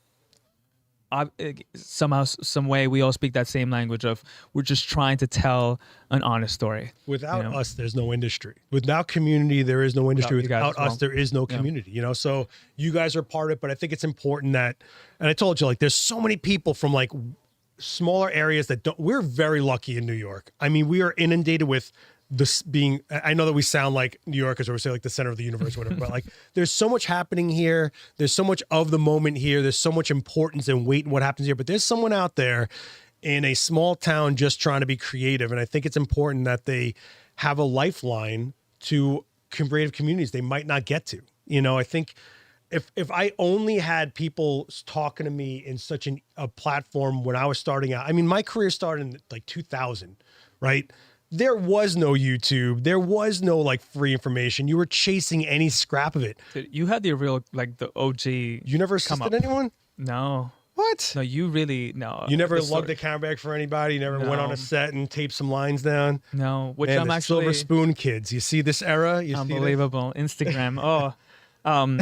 somehow, some way, we all speak that same language of we're just trying to tell an honest story. Without us, there's no industry. Without community, there is no industry. Without us, there is no community. You know, so you guys are part of it, but I think it's important that, and I told you, like, there's so many people from like smaller areas that don't. We're very lucky in New York. I mean, we are inundated with this being, I know that we sound like New Yorkers, or we say like the center of the universe, or whatever, but like there's so much happening here. There's so much of the moment here. There's so much importance and weight in what happens here. But there's someone out there in a small town just trying to be creative. And I think it's important that they have a lifeline to creative communities they might not get to. You know, I think if I only had people talking to me in such a platform when I was starting out, I mean, my career started in like 2000, right? There was no YouTube. There was no like free information. You were chasing any scrap of it. You had the real, like the OG. You never assisted anyone? No. What? No, you really, no. You never lugged a camera bag for anybody? You never went on a set and taped some lines down? No, which Man, I'm the actually. Silver Spoon kids. You see this era? You Unbelievable. Instagram. Oh.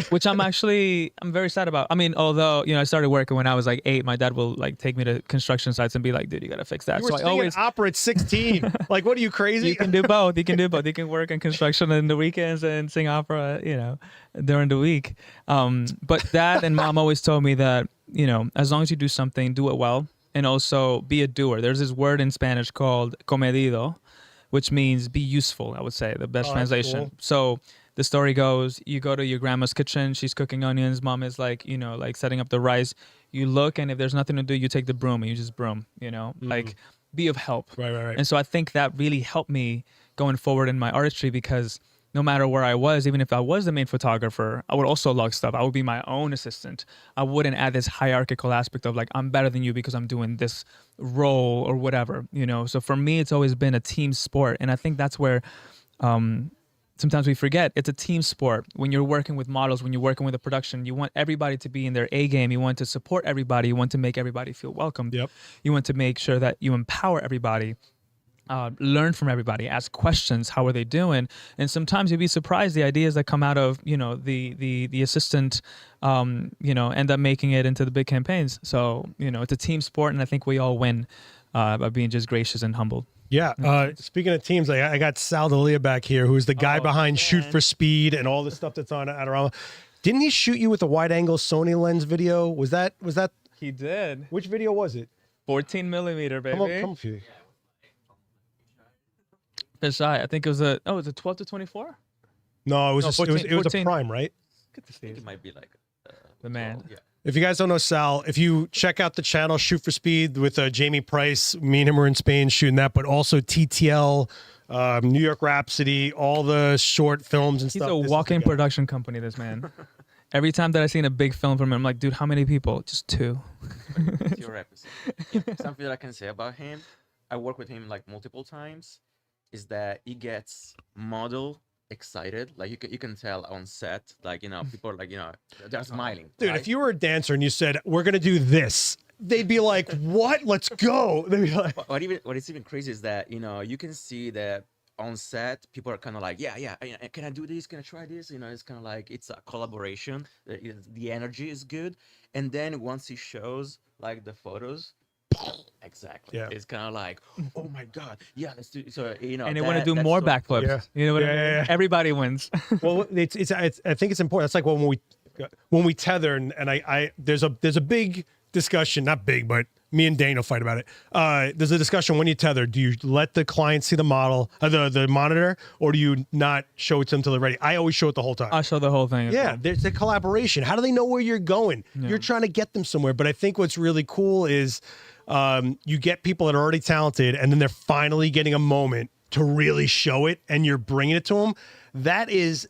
Which I'm very sad about. I mean, although, you know, I started working when I was like 8, my dad will like take me to construction sites and be like, dude, you got to fix that. You were singing opera at 16. Like, what are you, crazy? You can do both. You can do both. You can work in construction in the weekends and sing opera, you know, during the week. But dad and mom always told me that, you know, as long as you do something, do it well, and also be a doer. There's this word in Spanish called comedido, which means be useful, I would say, the best translation. Cool. So the story goes, you go to your grandma's kitchen, she's cooking onions, mom is like, you know, like setting up the rice. You look, and if there's nothing to do, you take the broom and you just broom, you know, like be of help. Right. And so I think that really helped me going forward in my artistry, because no matter where I was, even if I was the main photographer, I would also log stuff. I would be my own assistant. I wouldn't add this hierarchical aspect of like, I'm better than you because I'm doing this role or whatever, you know? So for me, it's always been a team sport. And I think that's where, sometimes we forget it's a team sport. When you're working with models, when you're working with a production, you want everybody to be in their A game. You want to support everybody. You want to make everybody feel welcome. Yep. You want to make sure that you empower everybody, learn from everybody, ask questions. How are they doing? And sometimes you'd be surprised the ideas that come out of, you know, the assistant, you know, end up making it into the big campaigns. So, you know, it's a team sport, and I think we all win by being just gracious and humble. Yeah. Speaking of teams, I got Sal D'Elia back here, who's the guy behind Shoot for Speed and all the stuff that's on Adorama. Didn't he shoot you with a wide angle Sony lens video? Was that? He did. Which video was it? 14 millimeter, baby. Come up here. I think it was a 12 to 24? No, it was 14, it was a prime, right? I think it might be like the man. Yeah. If you guys don't know Sal, if you check out the channel Shoot for Speed with Jamie Price, me and him were in Spain shooting that, but also TTL, New York Rhapsody, all the short films and He's stuff. a walking production company, this man. Every time that I've seen a big film from him, I'm like, dude, how many people? Just 2. It's your episode. Something that I can say about him, I work with him like multiple times, is that he gets model excited. Like you can tell on set, like, people are like, they're smiling. Dude, right? if you were a dancer and you said, we're going to do this, they'd be like, what? Let's go. They'd be like, What is even crazy is that, you can see that on set, people are kind of like, yeah, can I do this? Can I try this? It's kind of like, it's a collaboration. The energy is good. And then once he shows like the photos, exactly. Yeah. It's kind of like, oh my God. Yeah, let's do, so, And they want to do more backflips. Yeah. You know what I mean? Yeah. Everybody wins. well, it's I think it's important. It's like when we tether, and I there's a big discussion, not big, but me and Dane will fight about it. There's a discussion when you tether. Do you let the client see the model, the monitor, or do you not show it to them till they're ready? I always show it the whole time. I'll show the whole thing. as Yeah, well. there's a collaboration. How do they know where you're going? You're trying to get them somewhere. But I think what's really cool is you get people that are already talented, and then they're finally getting a moment to really show it, and you're bringing it to them. That is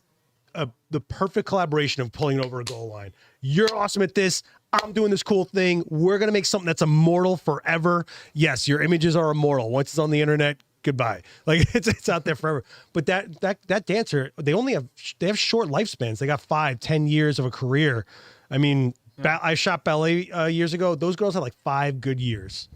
the perfect collaboration of pulling it over a goal line. You're awesome at this. I'm doing this cool thing. We're going to make something that's immortal forever. Yes, your images are immortal. Once it's on the internet, goodbye. Like it's out there forever. But that dancer, they have short lifespans. They got 5-10 years of a career. I mean, I shot ballet years ago. Those girls had like 5 good years.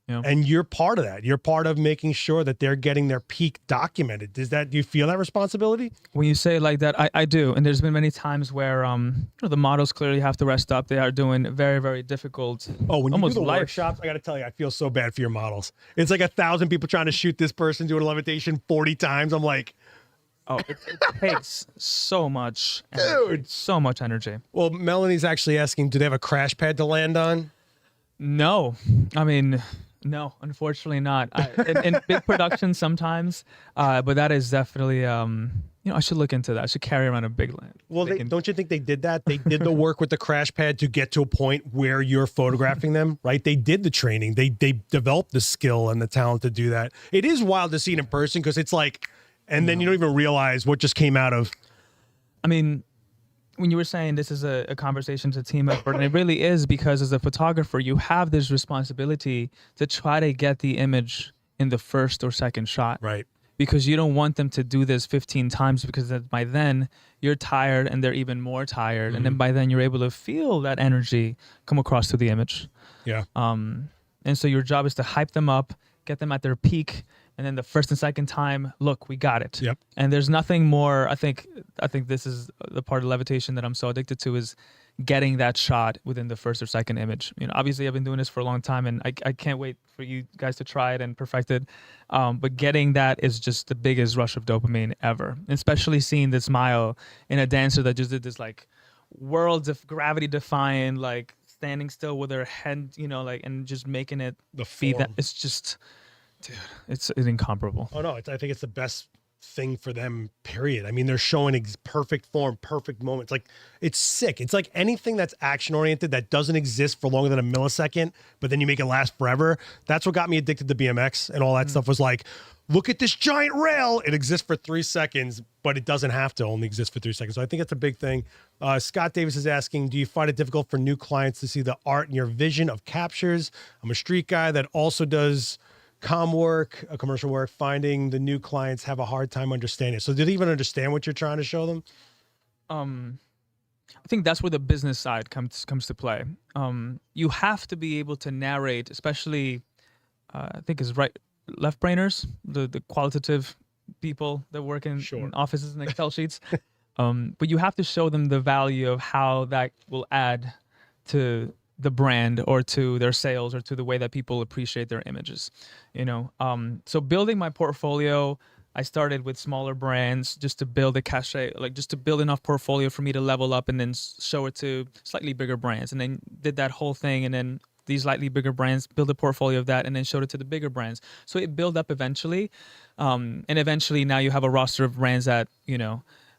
Yeah. And you're part of that. You're part of making sure that they're getting their peak documented. Do you feel that responsibility? When you say it like that, I do. And there's been many times where the models clearly have to rest up. They are doing very, very difficult. Oh, when you almost do the life. workshops, I got to tell you, I feel so bad for your models. It's like 1,000 people trying to shoot this person doing a levitation 40 times. I'm like, Oh, it takes so much, dude, so much energy. Well, Melanie's actually asking, do they have a crash pad to land on? No, I mean, no, unfortunately not. In big productions sometimes, but that is definitely, I should look into that. I should carry around a big land. Well, don't you think they did that? They did the work with the crash pad to get to a point where you're photographing them, right? They did the training. They developed the skill and the talent to do that. It is wild to see it in person because it's like, and then you don't even realize what just came out of. I mean, when you were saying this is a conversation, it's a team effort, and it really is, because as a photographer, you have this responsibility to try to get the image in the first or second shot. Right. Because you don't want them to do this 15 times, because by then you're tired and they're even more tired. And then by then you're able to feel that energy come across to the image. Yeah. And so your job is to hype them up, get them at their peak. And then the first and second time, look, we got it. Yep. And there's nothing more. I think this is the part of Levitation that I'm so addicted to, is getting that shot within the first or second image. Obviously I've been doing this for a long time, and I can't wait for you guys to try it and perfect it. But getting that is just the biggest rush of dopamine ever. And especially seeing the smile in a dancer that just did this like worlds of gravity defying, like standing still with her head, and just making it be that. It's just, dude, it's incomparable. Oh no, I think it's the best thing for them, period. I mean, they're showing perfect form, perfect moments. Like, it's sick. It's like anything that's action oriented that doesn't exist for longer than a millisecond, but then you make it last forever. That's what got me addicted to BMX and all that stuff. Was like, look at this giant rail. It exists for 3 seconds, but it doesn't have to only exist for 3 seconds. So I think that's a big thing. Scott Davis is asking, do you find it difficult for new clients to see the art in your vision of captures? I'm a street guy that also does commercial work. Finding the new clients have a hard time understanding it. So do they even understand what you're trying to show them? I think that's where the business side comes to play. You have to be able to narrate, especially I think is left brainers, the qualitative people that work in offices and Excel sheets. But you have to show them the value of how that will add to the brand or to their sales or to the way that people appreciate their images, So building my portfolio, I started with smaller brands just to build a cachet, like just to build enough portfolio for me to level up and then show it to slightly bigger brands, and then did that whole thing. And then these slightly bigger brands, build a portfolio of that, and then showed it to the bigger brands. So it built up eventually. And eventually now you have a roster of brands that,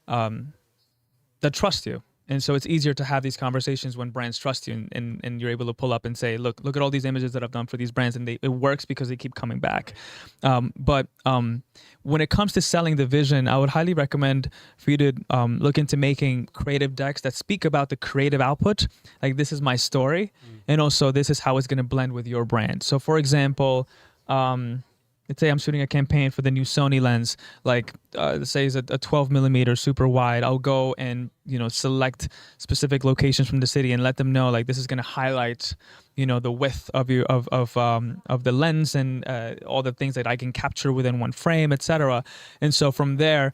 that trust you. And so it's easier to have these conversations when brands trust you, and you're able to pull up and say, look at all these images that I've done for these brands, and it works because they keep coming back. But when it comes to selling the vision, I would highly recommend for you to look into making creative decks that speak about the creative output. Like, this is my story, and also this is how it's going to blend with your brand. So for example, let's say I'm shooting a campaign for the new Sony lens, like let's say it's a 12 millimeter super wide. I'll go and, select specific locations from the city and let them know, like, this is going to highlight, the width of the lens and all the things that I can capture within one frame, etc. And so from there,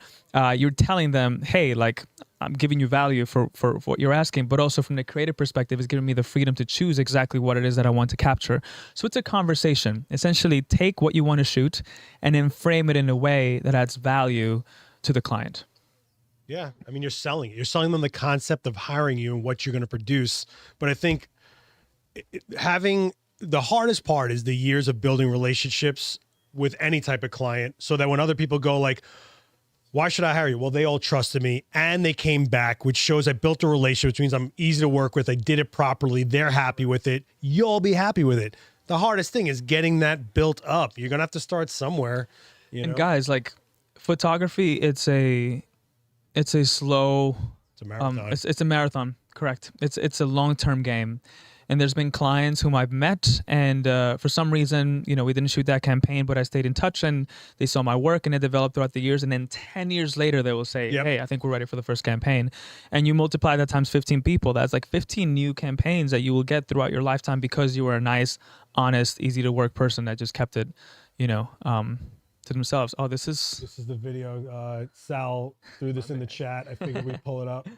you're telling them, hey, like, I'm giving you value for what you're asking, but also from the creative perspective, it's giving me the freedom to choose exactly what it is that I want to capture. So it's a conversation. Essentially, take what you want to shoot and then frame it in a way that adds value to the client. Yeah, I mean, you're selling it. You're selling them the concept of hiring you and what you're going to produce. But I think having the hardest part is the years of building relationships with any type of client, so that when other people go like, why should I hire you? Well, they all trusted me and they came back, which shows I built a relationship, which means I'm easy to work with. I did it properly. They're happy with it. You'll be happy with it. The hardest thing is getting that built up. You're going to have to start somewhere. And guys, like, photography, it's a slow, it's a marathon. It's a marathon. Correct. It's a long-term game. And there's been clients whom I've met, and for some reason, we didn't shoot that campaign, but I stayed in touch, and they saw my work, and it developed throughout the years. And then 10 years later, they will say, hey, I think we're ready for the first campaign. And you multiply that times 15 people. That's like 15 new campaigns that you will get throughout your lifetime because you were a nice, honest, easy to work person that just kept it, to themselves. Oh, this is the video. Sal threw this in the chat. I figured we'd pull it up.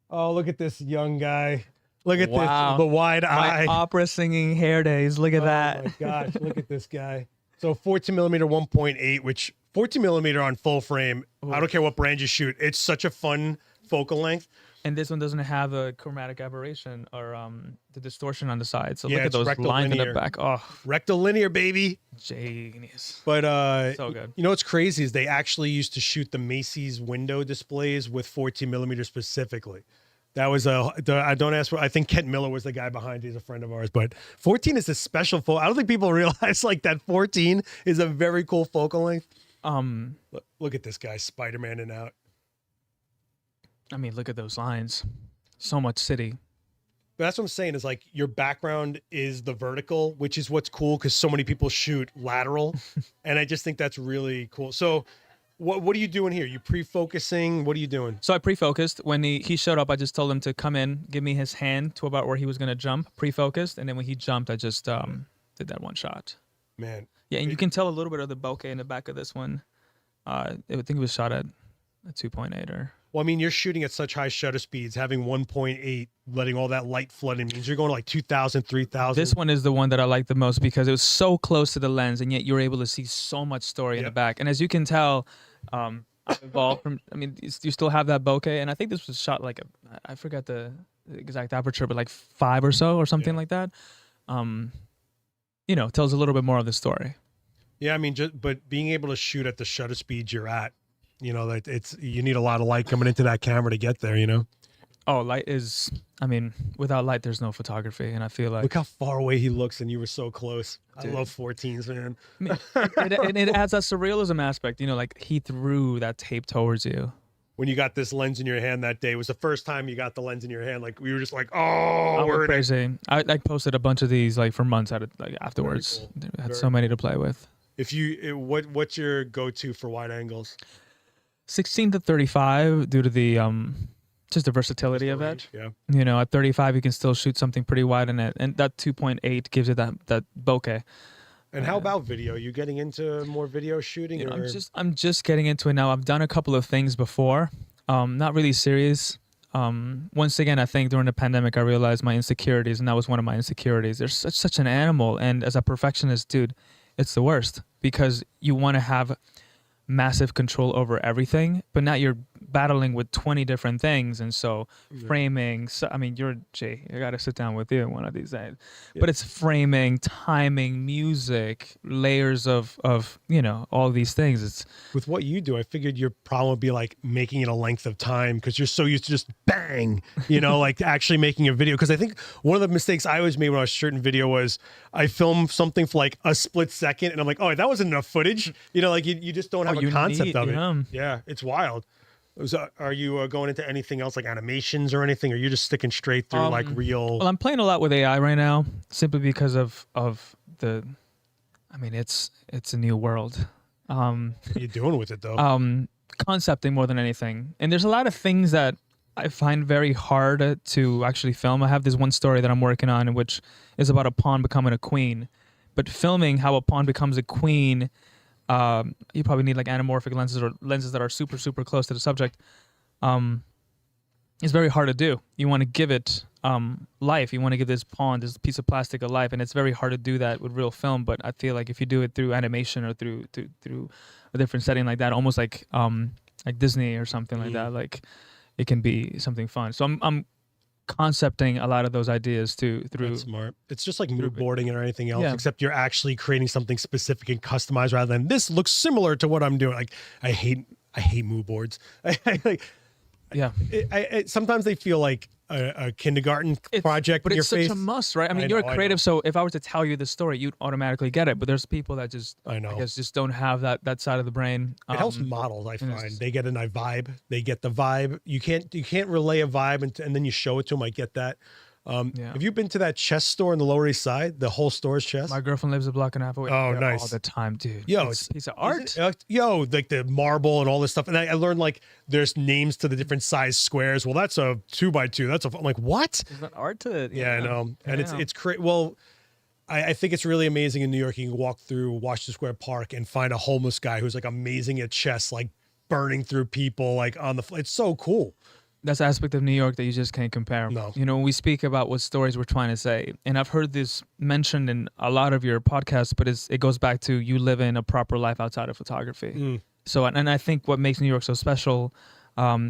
Oh, look at this young guy. Look at this, the wide eye. Opera singing hair days. Look at that. Oh my gosh, look at this guy. So 14 millimeter 1.8, which 14 millimeter on full frame. Ooh. I don't care what brand you shoot. It's such a fun focal length. And this one doesn't have a chromatic aberration or the distortion on the side. So look at those lines in the back. Oh, rectilinear, baby. Genius. But so good. What's crazy is they actually used to shoot the Macy's window displays with 14 millimeter specifically. That was I think Kent Miller was the guy behind it. He's a friend of ours. But 14 is a special focal. I don't think people realize like that 14 is a very cool focal length. Look at this guy, Spider-Man and out. I mean, look at those lines. So much city. But that's what I'm saying is like your background is the vertical, which is what's cool because so many people shoot lateral. And I just think that's really cool. So what are you doing here? You pre-focusing? What are you doing? So I pre-focused. When he showed up, I just told him to come in, give me his hand to about where he was going to jump, pre-focused. And then when he jumped, I just did that one shot. Man. Yeah, and you can tell a little bit of the bokeh in the back of this one. I think it was shot at a 2.8 or... Well, I mean, you're shooting at such high shutter speeds, having 1.8, letting all that light flood in means you're going to like 2,000, 3,000. This one is the one that I like the most because it was so close to the lens, and yet you're able to see so much story in the back. And as you can tell, I've evolved from, I mean, you still have that bokeh, and I think this was shot like, I forgot the exact aperture, but like 5 or so or something like that. Tells a little bit more of the story. Yeah, I mean, but being able to shoot at the shutter speeds you're at, that you need a lot of light coming into that camera to get there, Oh, light is, I mean, without light, there's no photography. And I feel like... Look how far away he looks and you were so close. Dude. I love 14s, man. I mean, it adds that surrealism aspect, like he threw that tape towards you. When you got this lens in your hand that day, it was the first time you got the lens in your hand. Like we were just like, oh, we're crazy. I posted a bunch of these like for months afterwards. Cool. I had so many to play with. What's your go-to for wide angles? 16 to 35 due to the just the versatility of it. Yeah. At 35 you can still shoot something pretty wide in it, and that 2.8 gives you that bokeh. And how about video? You getting into more video shooting? I'm just getting into it now. I've done a couple of things before, not really serious. Once again, I think during the pandemic I realized my insecurities, and that was one of my insecurities. There's such an animal, and as a perfectionist, dude, it's the worst because you want to have massive control over everything, but not your battling with 20 different things. And so framing, so, I mean, you're Jay, I got to sit down with you one of these days, but it's framing, timing, music, layers of, you know, all these things. It's with what you do, I figured your problem would be like making it a length of time because you're so used to just bang, you know, like actually making a video. Because I think one of the mistakes I always made when I was shooting video was I filmed something for like a split second and I'm like, oh, that wasn't enough footage. You know, like you just don't have a concept of it. Yeah, it's wild. So are you going into anything else like animations or anything? Or are you just sticking straight through like real? Well, I'm playing a lot with AI right now simply because of the, I mean, it's a new world. What are you doing with it though? Concepting more than anything. And there's a lot of things that I find very hard to actually film. I have this one story that I'm working on, which is about a pawn becoming a queen. But filming how a pawn becomes a queen, you probably need like anamorphic lenses or lenses that are super, super close to the subject. It's very hard to do. You want to give it life. You want to give this pawn, this piece of plastic, a life, and it's very hard to do that with real film. But I feel like if you do it through animation or through a different setting like that, almost like Disney or something like that, like it can be something fun. So I'm concepting a lot of those ideas through. That's smart. It's just like mood boarding or anything else, except you're actually creating something specific and customized rather than this looks similar to what I'm doing. Like I hate mood boards. Sometimes they feel like a kindergarten project. But in it's your such face. a must, right? I mean, you're a creative, so if I were to tell you the story, you'd automatically get it. But there's people that just, I guess, just don't have that side of the brain. It helps models, I find. They get a vibe. They get the vibe. You can't relay a vibe and then you show it to them. I get that. Have you been to that chess store in the Lower East Side? The whole store's chess. My girlfriend lives a block and a half away. Oh, nice. All the time, dude. Yo, it's a piece of art. Like the marble and all this stuff. And I learned like there's names to the different size squares. Well, that's a 2x2. I'm like, what? There's an art to it. Yeah, I know. And it's crazy. Well, I think it's really amazing in New York. You can walk through Washington Square Park and find a homeless guy who's like amazing at chess, like burning through people like on the. It's so cool. That's an aspect of New York that you just can't compare. No. You know, when we speak about what stories we're trying to say, and I've heard this mentioned in a lot of your podcasts, but it goes back to you living a proper life outside of photography. So, and I think what makes New York so special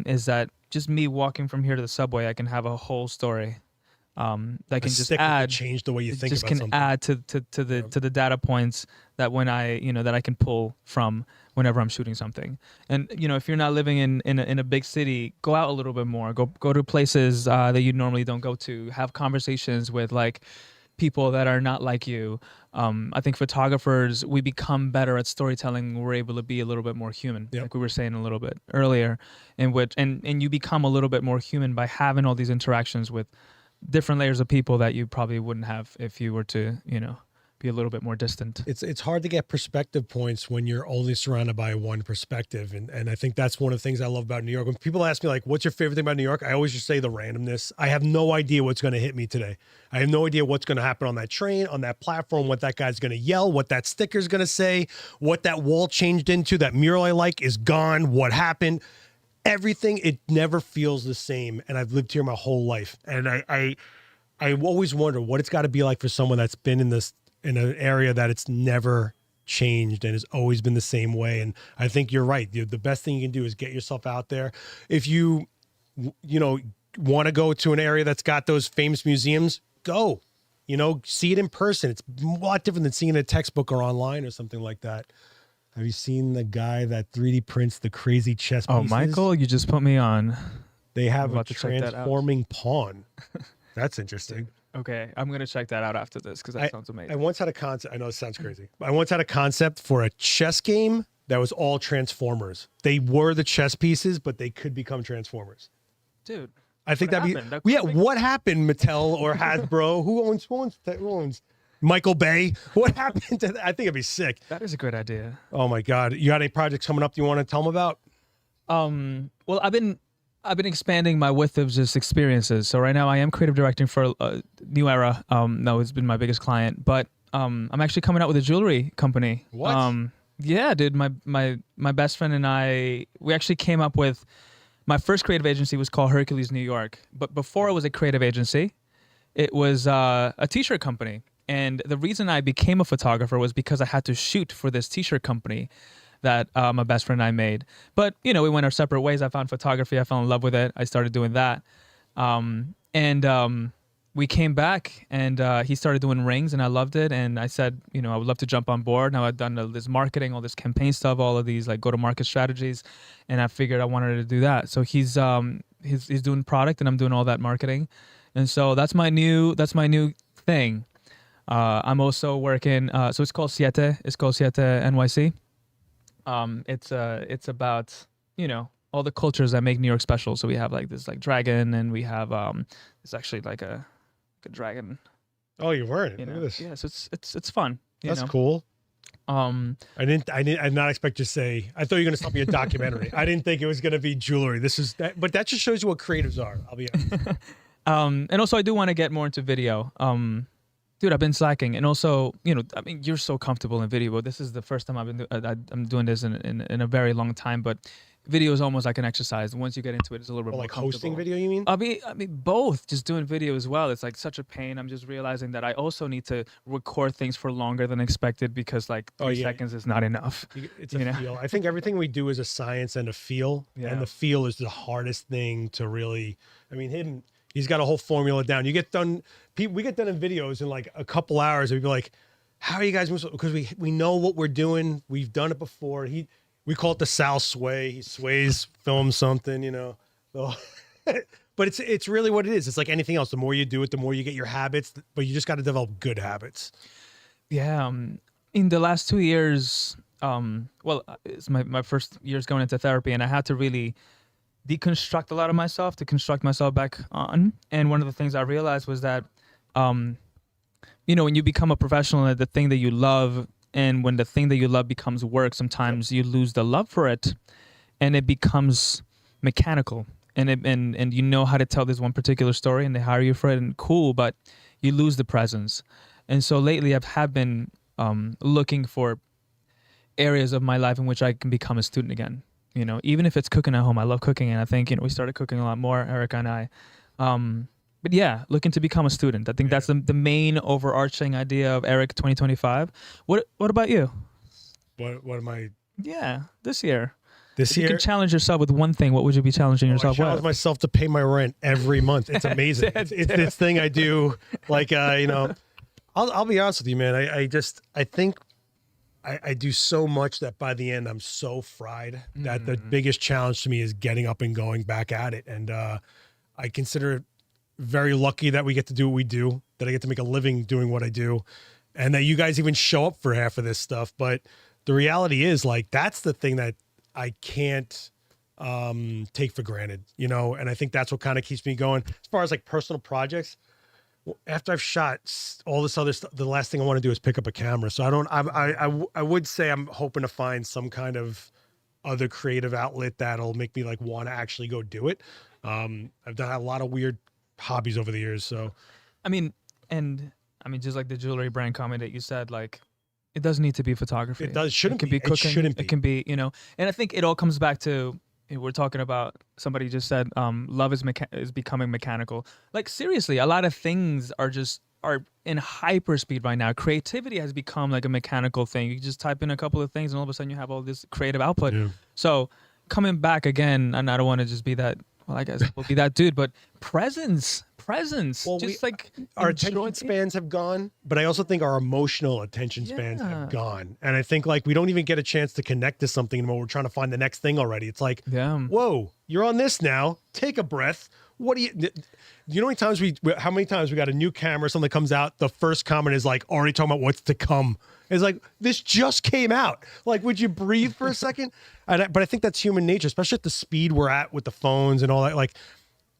is that just me walking from here to the subway, I can have a whole story that can just add, change the way you think about something. Just can add to the data points that when that I can pull from whenever I'm shooting something. And you know, if you're not living in a big city, go out a little bit more. Go to places that you normally don't go to. Have conversations with like people that are not like you. I think photographers, we become better at storytelling when we're able to be a little bit more human, like we were saying a little bit earlier. And you become a little bit more human by having all these interactions with different layers of people that you probably wouldn't have if you were to, you know, be a little bit more distant. It's hard to get perspective points when you're only surrounded by one perspective. And I think that's one of the things I love about New York. When people ask me like, what's your favorite thing about New York? I always just say the randomness. I have no idea what's going to hit me today. I have no idea what's going to happen on that train, on that platform, what that guy's going to yell, what that sticker's going to say, what that wall changed into, that mural I like is gone, what happened. Everything, it never feels the same. And I've lived here my whole life. And I always wonder what it's got to be like for someone that's been in an area that it's never changed and has always been the same way. And I think you're right. The best thing you can do is get yourself out there. If you want to go to an area that's got those famous museums, go, see it in person. It's a lot different than seeing a textbook or online or something like that. Have you seen the guy that 3D prints the crazy chess pieces? Oh, Michael, you just put me on. They have a transforming pawn. That's interesting. Okay, I'm going to check that out after this because that sounds amazing. I once had a concept. I know it sounds crazy. I once had a concept for a chess game that was all Transformers. They were the chess pieces, but they could become Transformers. Dude, I think what happened, Mattel or Hasbro? Who owns Michael Bay? What happened to that? I think it'd be sick. That is a great idea. Oh my God. You got any projects coming up you want to tell them about? Well, I've been expanding my width of just experiences. So right now I am creative directing for New Era. No, it's been my biggest client, but I'm actually coming out with a jewelry company. What? Yeah, dude, my best friend and we actually came up with, my first creative agency was called Hercules New York. But before it was a creative agency, it was a t-shirt company. And the reason I became a photographer was because I had to shoot for this t-shirt company. that my best friend and I made. But, you know, we went our separate ways. I found photography. I fell in love with it. I started doing that. We came back and he started doing rings and I loved it. And I said, you know, I would love to jump on board. Now I've done this marketing, all this campaign stuff, all of these like go-to-market strategies. And I figured I wanted to do that. So he's doing product and I'm doing all that marketing. And so that's my new thing. I'm also working, so it's called Siete. It's called Siete NYC. It's about, you know, all the cultures that make New York special. So we have like this like dragon, and we have it's actually like a dragon. Oh, you weren't. You know? Look at this. Yeah, so it's fun. That's know? cool. I did not expect you to say. I thought you were gonna stop me a documentary. I didn't think it was gonna be jewelry. But that just shows you what creatives are. I'll be honest. And also I do want to get more into video. Dude, I've been slacking, and also, you know, I mean, you're so comfortable in video, but this is the first time I'm doing this in a very long time. But video is almost like an exercise. Once you get into it, it's a little bit more like comfortable. hosting video, you mean? I mean, both. Just doing video as well. It's like such a pain. I'm just realizing that I also need to record things for longer than expected because like 3 seconds is not enough. It's a feel. I think everything we do is a science and a feel, and the feel is the hardest thing to really. I mean, he's got a whole formula down. We get done in videos in like a couple hours. And we'd be like, how are you guys moving? Because we know what we're doing. We've done it before. We call it the Sal sway. He sways, films something, you know. So, but it's really what it is. It's like anything else. The more you do it, the more you get your habits. But you just got to develop good habits. Yeah. In the last 2 years, it's my first years going into therapy, and I had to really deconstruct a lot of myself to construct myself back on. And one of the things I realized was that, you know, when you become a professional at the thing that you love, and when the thing that you love becomes work, sometimes you lose the love for it, and it becomes mechanical. And you know how to tell this one particular story, and they hire you for it, and cool, but you lose the presence. And so lately, have been looking for areas of my life in which I can become a student again. You know, even if it's cooking at home, I love cooking, and I think, you know, we started cooking a lot more, Eric and I. But yeah, looking to become a student. I think that's the main overarching idea of Eric 2025. What about you? What am I? Yeah, this year. If you can challenge yourself with one thing, what would you be challenging yourself with? I challenge myself to pay my rent every month. It's amazing. it's this thing I do. Like, you know, I'll be honest with you, man. I think I do so much that by the end I'm so fried that the biggest challenge to me is getting up and going back at it. And I consider it very lucky that we get to do what we do, that I get to make a living doing what I do, and that you guys even show up for half of this stuff. But the reality is, like, that's the thing that I can't take for granted, you know? And I think that's what kind of keeps me going. As far as like personal projects, after I've shot all this other stuff, the last thing I want to do is pick up a camera. So I would say I'm hoping to find some kind of other creative outlet that'll make me like want to actually go do it. I've done a lot of weird hobbies over the years. So, I mean, just like the jewelry brand comment that you said, like, it doesn't need to be photography. It shouldn't be cooking. It shouldn't be. It can be, you know, and I think it all comes back to, we're talking about, somebody just said, love is becoming mechanical. Like, seriously, a lot of things are in hyperspeed right now. Creativity has become like a mechanical thing. You just type in a couple of things and all of a sudden you have all this creative output. Yeah. So coming back again, and I don't want to just be that, well, I guess we'll be that dude, but presence. Well, just like our attention spans have gone, but I also think our emotional attention spans have gone. And I think like we don't even get a chance to connect to something anymore. We're trying to find the next thing already. It's like, whoa, you're on this now. Take a breath. What do you know how many times we got a new camera, something comes out, the first comment is like already talking about what's to come. It's like, this just came out. Like, would you breathe for a second? But I think that's human nature, especially at the speed we're at with the phones and all that. Like,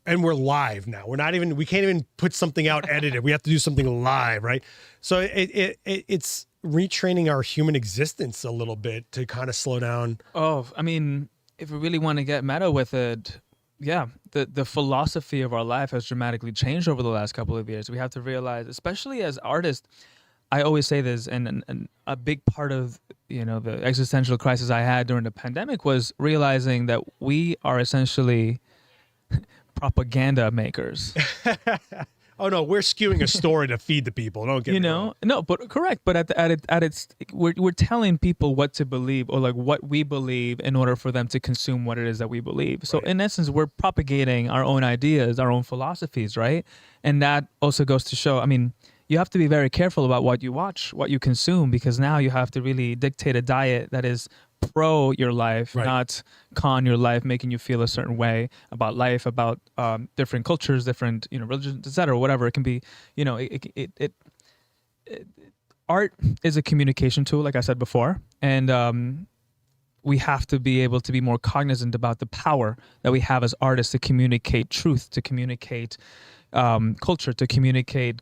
and we're live now. We can't even put something out edited. We have to do something live, right? So it's retraining our human existence a little bit to kind of slow down. Oh, I mean, if we really want to get meta with it, yeah, the philosophy of our life has dramatically changed over the last couple of years. We have to realize, especially as artists, I always say this, and a big part of, you know, the existential crisis I had during the pandemic was realizing that we are essentially propaganda makers. Oh no, we're skewing a story to feed the people. Don't get me wrong. No, but correct. But at its, we're telling people what to believe, or like what we believe, in order for them to consume what it is that we believe. So in essence, we're propagating our own ideas, our own philosophies, right? And that also goes to show, I mean, you have to be very careful about what you watch, what you consume, because now you have to really dictate a diet that is pro your life, not con your life, making you feel a certain way about life, about different cultures, different religions, etc. Whatever it can be. Art is a communication tool, like I said before, and we have to be able to be more cognizant about the power that we have as artists to communicate truth, to communicate culture, to communicate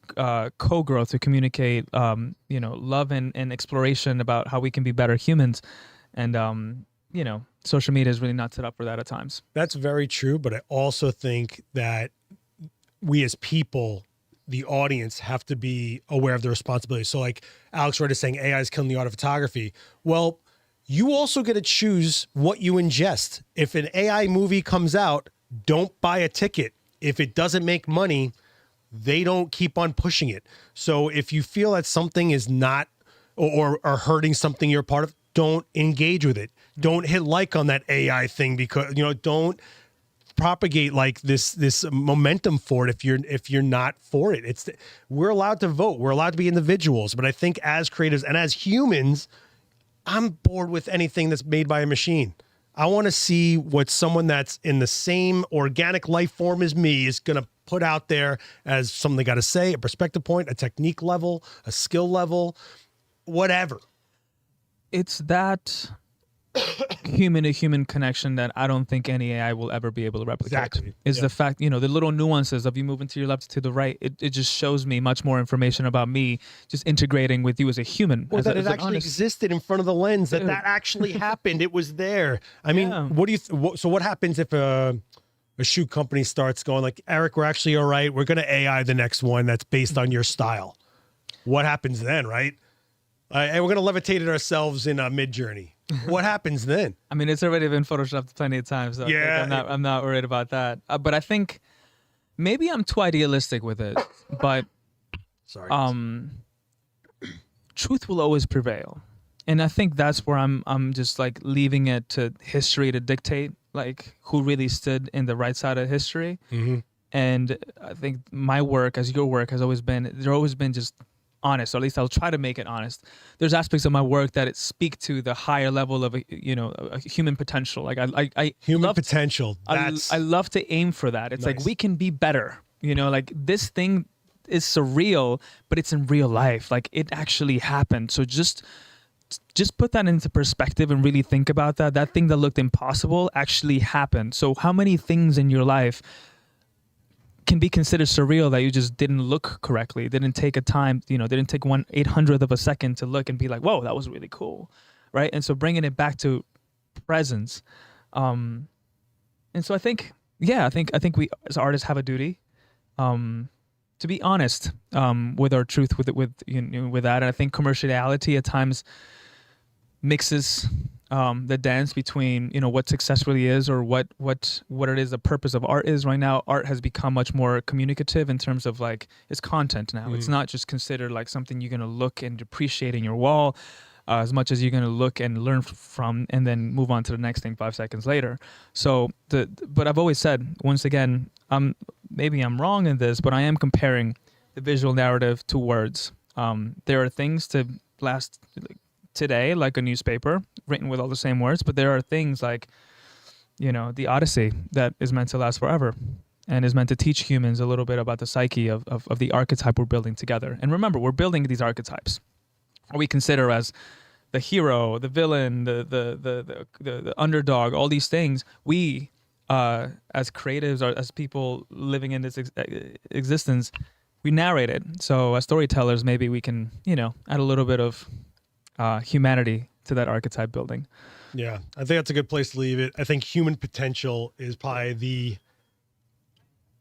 co-growth, to communicate love and exploration about how we can be better humans. And social media is really not set up for that at times. That's very true, but I also think that we as people, the audience, have to be aware of the responsibility. So like Alex Wright is saying AI is killing the art of photography. Well, you also get to choose what you ingest. If an AI movie comes out, don't buy a ticket. If it doesn't make money, they don't keep on pushing it. So if you feel that something is not or hurting something you're a part of, don't engage with it. Don't hit like on that AI thing, because don't propagate like this momentum for it if you're not for it. We're allowed to vote. We're allowed to be individuals, but I think as creatives and as humans, I'm bored with anything that's made by a machine. I want to see what someone that's in the same organic life form as me is going to put out there as something they got to say, a perspective point, a technique level, a skill level, whatever. It's that human to human connection that I don't think any AI will ever be able to replicate. Exactly. Is the fact, the little nuances of you moving to your left to the right, it just shows me much more information about me just integrating with you as a human. Or that it actually existed in front of the lens, that actually happened. It was there. I mean, what do you, so what happens if a shoe company starts going like, Eric, we're actually all right. We're going to AI the next one that's based on your style. What happens then, right? And we're going to levitate it ourselves in Mid-Journey. What happens then? I mean, it's already been photoshopped plenty of times. So yeah. I'm not worried about that. But I think maybe I'm too idealistic with it. But truth will always prevail. And I think that's where I'm just like leaving it to history to dictate like who really stood in the right side of history. Mm-hmm. And I think my work, as your work, has always been just honest, or at least I'll try to make it honest. There's aspects of my work that it speak to the higher level of a human potential. Like I human potential. I love to aim for that. It's nice. Like we can be better. Like this thing is surreal, but it's in real life. Like it actually happened. So just put that into perspective and really think about that. That thing that looked impossible actually happened. So how many things in your life can be considered surreal that you just didn't look correctly, didn't take a time, didn't take 1/800th of a second to look and be like, whoa, that was really cool, right? And so bringing it back to presence, and so I think we as artists have a duty to be honest with our truth, with that. And I think commerciality at times mixes the dance between what success really is, or what it is the purpose of art is. Right now art has become much more communicative in terms of like it's content now. It's not just considered like something you're going to look and appreciate in your wall as much as you're going to look and learn from and then move on to the next thing 5 seconds later. So but I've always said, once again, maybe I'm wrong in this, but I am comparing the visual narrative to words. There are things to last today, like a newspaper written with all the same words, but there are things like, the Odyssey that is meant to last forever and is meant to teach humans a little bit about the psyche of the archetype we're building together. And remember, we're building these archetypes, what we consider as the hero, the villain, the underdog, all these things. We, as creatives, or as people living in this existence, we narrate it. So as storytellers, maybe we can, add a little bit of humanity to that archetype building. Yeah, I think that's a good place to leave it. I think human potential is probably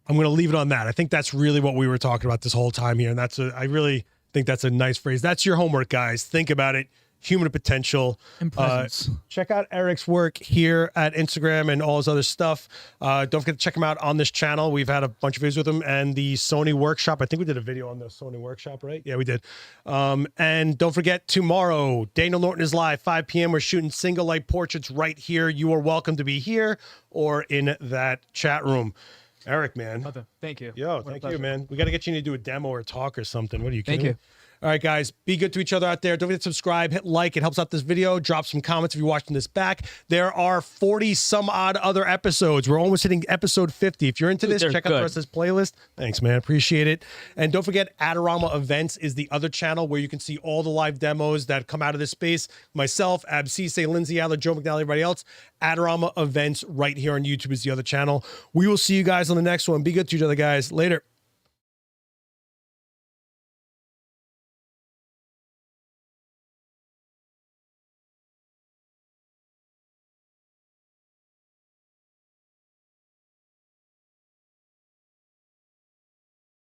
I'm going to leave it on that. I think that's really what we were talking about this whole time here. And I really think that's a nice phrase. That's your homework, guys. Think about it. human potential. And presence. Check out Erick's work here at Instagram and all his other stuff. Don't forget to check him out on this channel. We've had a bunch of videos with him and the Sony workshop. I think we did a video on the Sony workshop, right? Yeah, we did. And don't forget, tomorrow, Daniel Norton is live, 5 p.m. We're shooting single light portraits right here. You are welcome to be here or in that chat room. Erick, man. Thank you. Yo, thank you, man. We got to get you to do a demo or a talk or something. What are you kidding? Thank you. All right, guys, be good to each other out there. Don't forget to subscribe, hit like. It helps out this video. Drop some comments if you're watching this back. There are 40 some odd other episodes. We're almost hitting episode 50. If you're into this, check out the rest of this playlist. Thanks, man. Appreciate it. And don't forget, Adorama Events is the other channel where you can see all the live demos that come out of this space. Myself, Ab Cisse, Lindsay Adler, Joe McNally, everybody else. Adorama Events right here on YouTube is the other channel. We will see you guys on the next one. Be good to each other, guys. Later.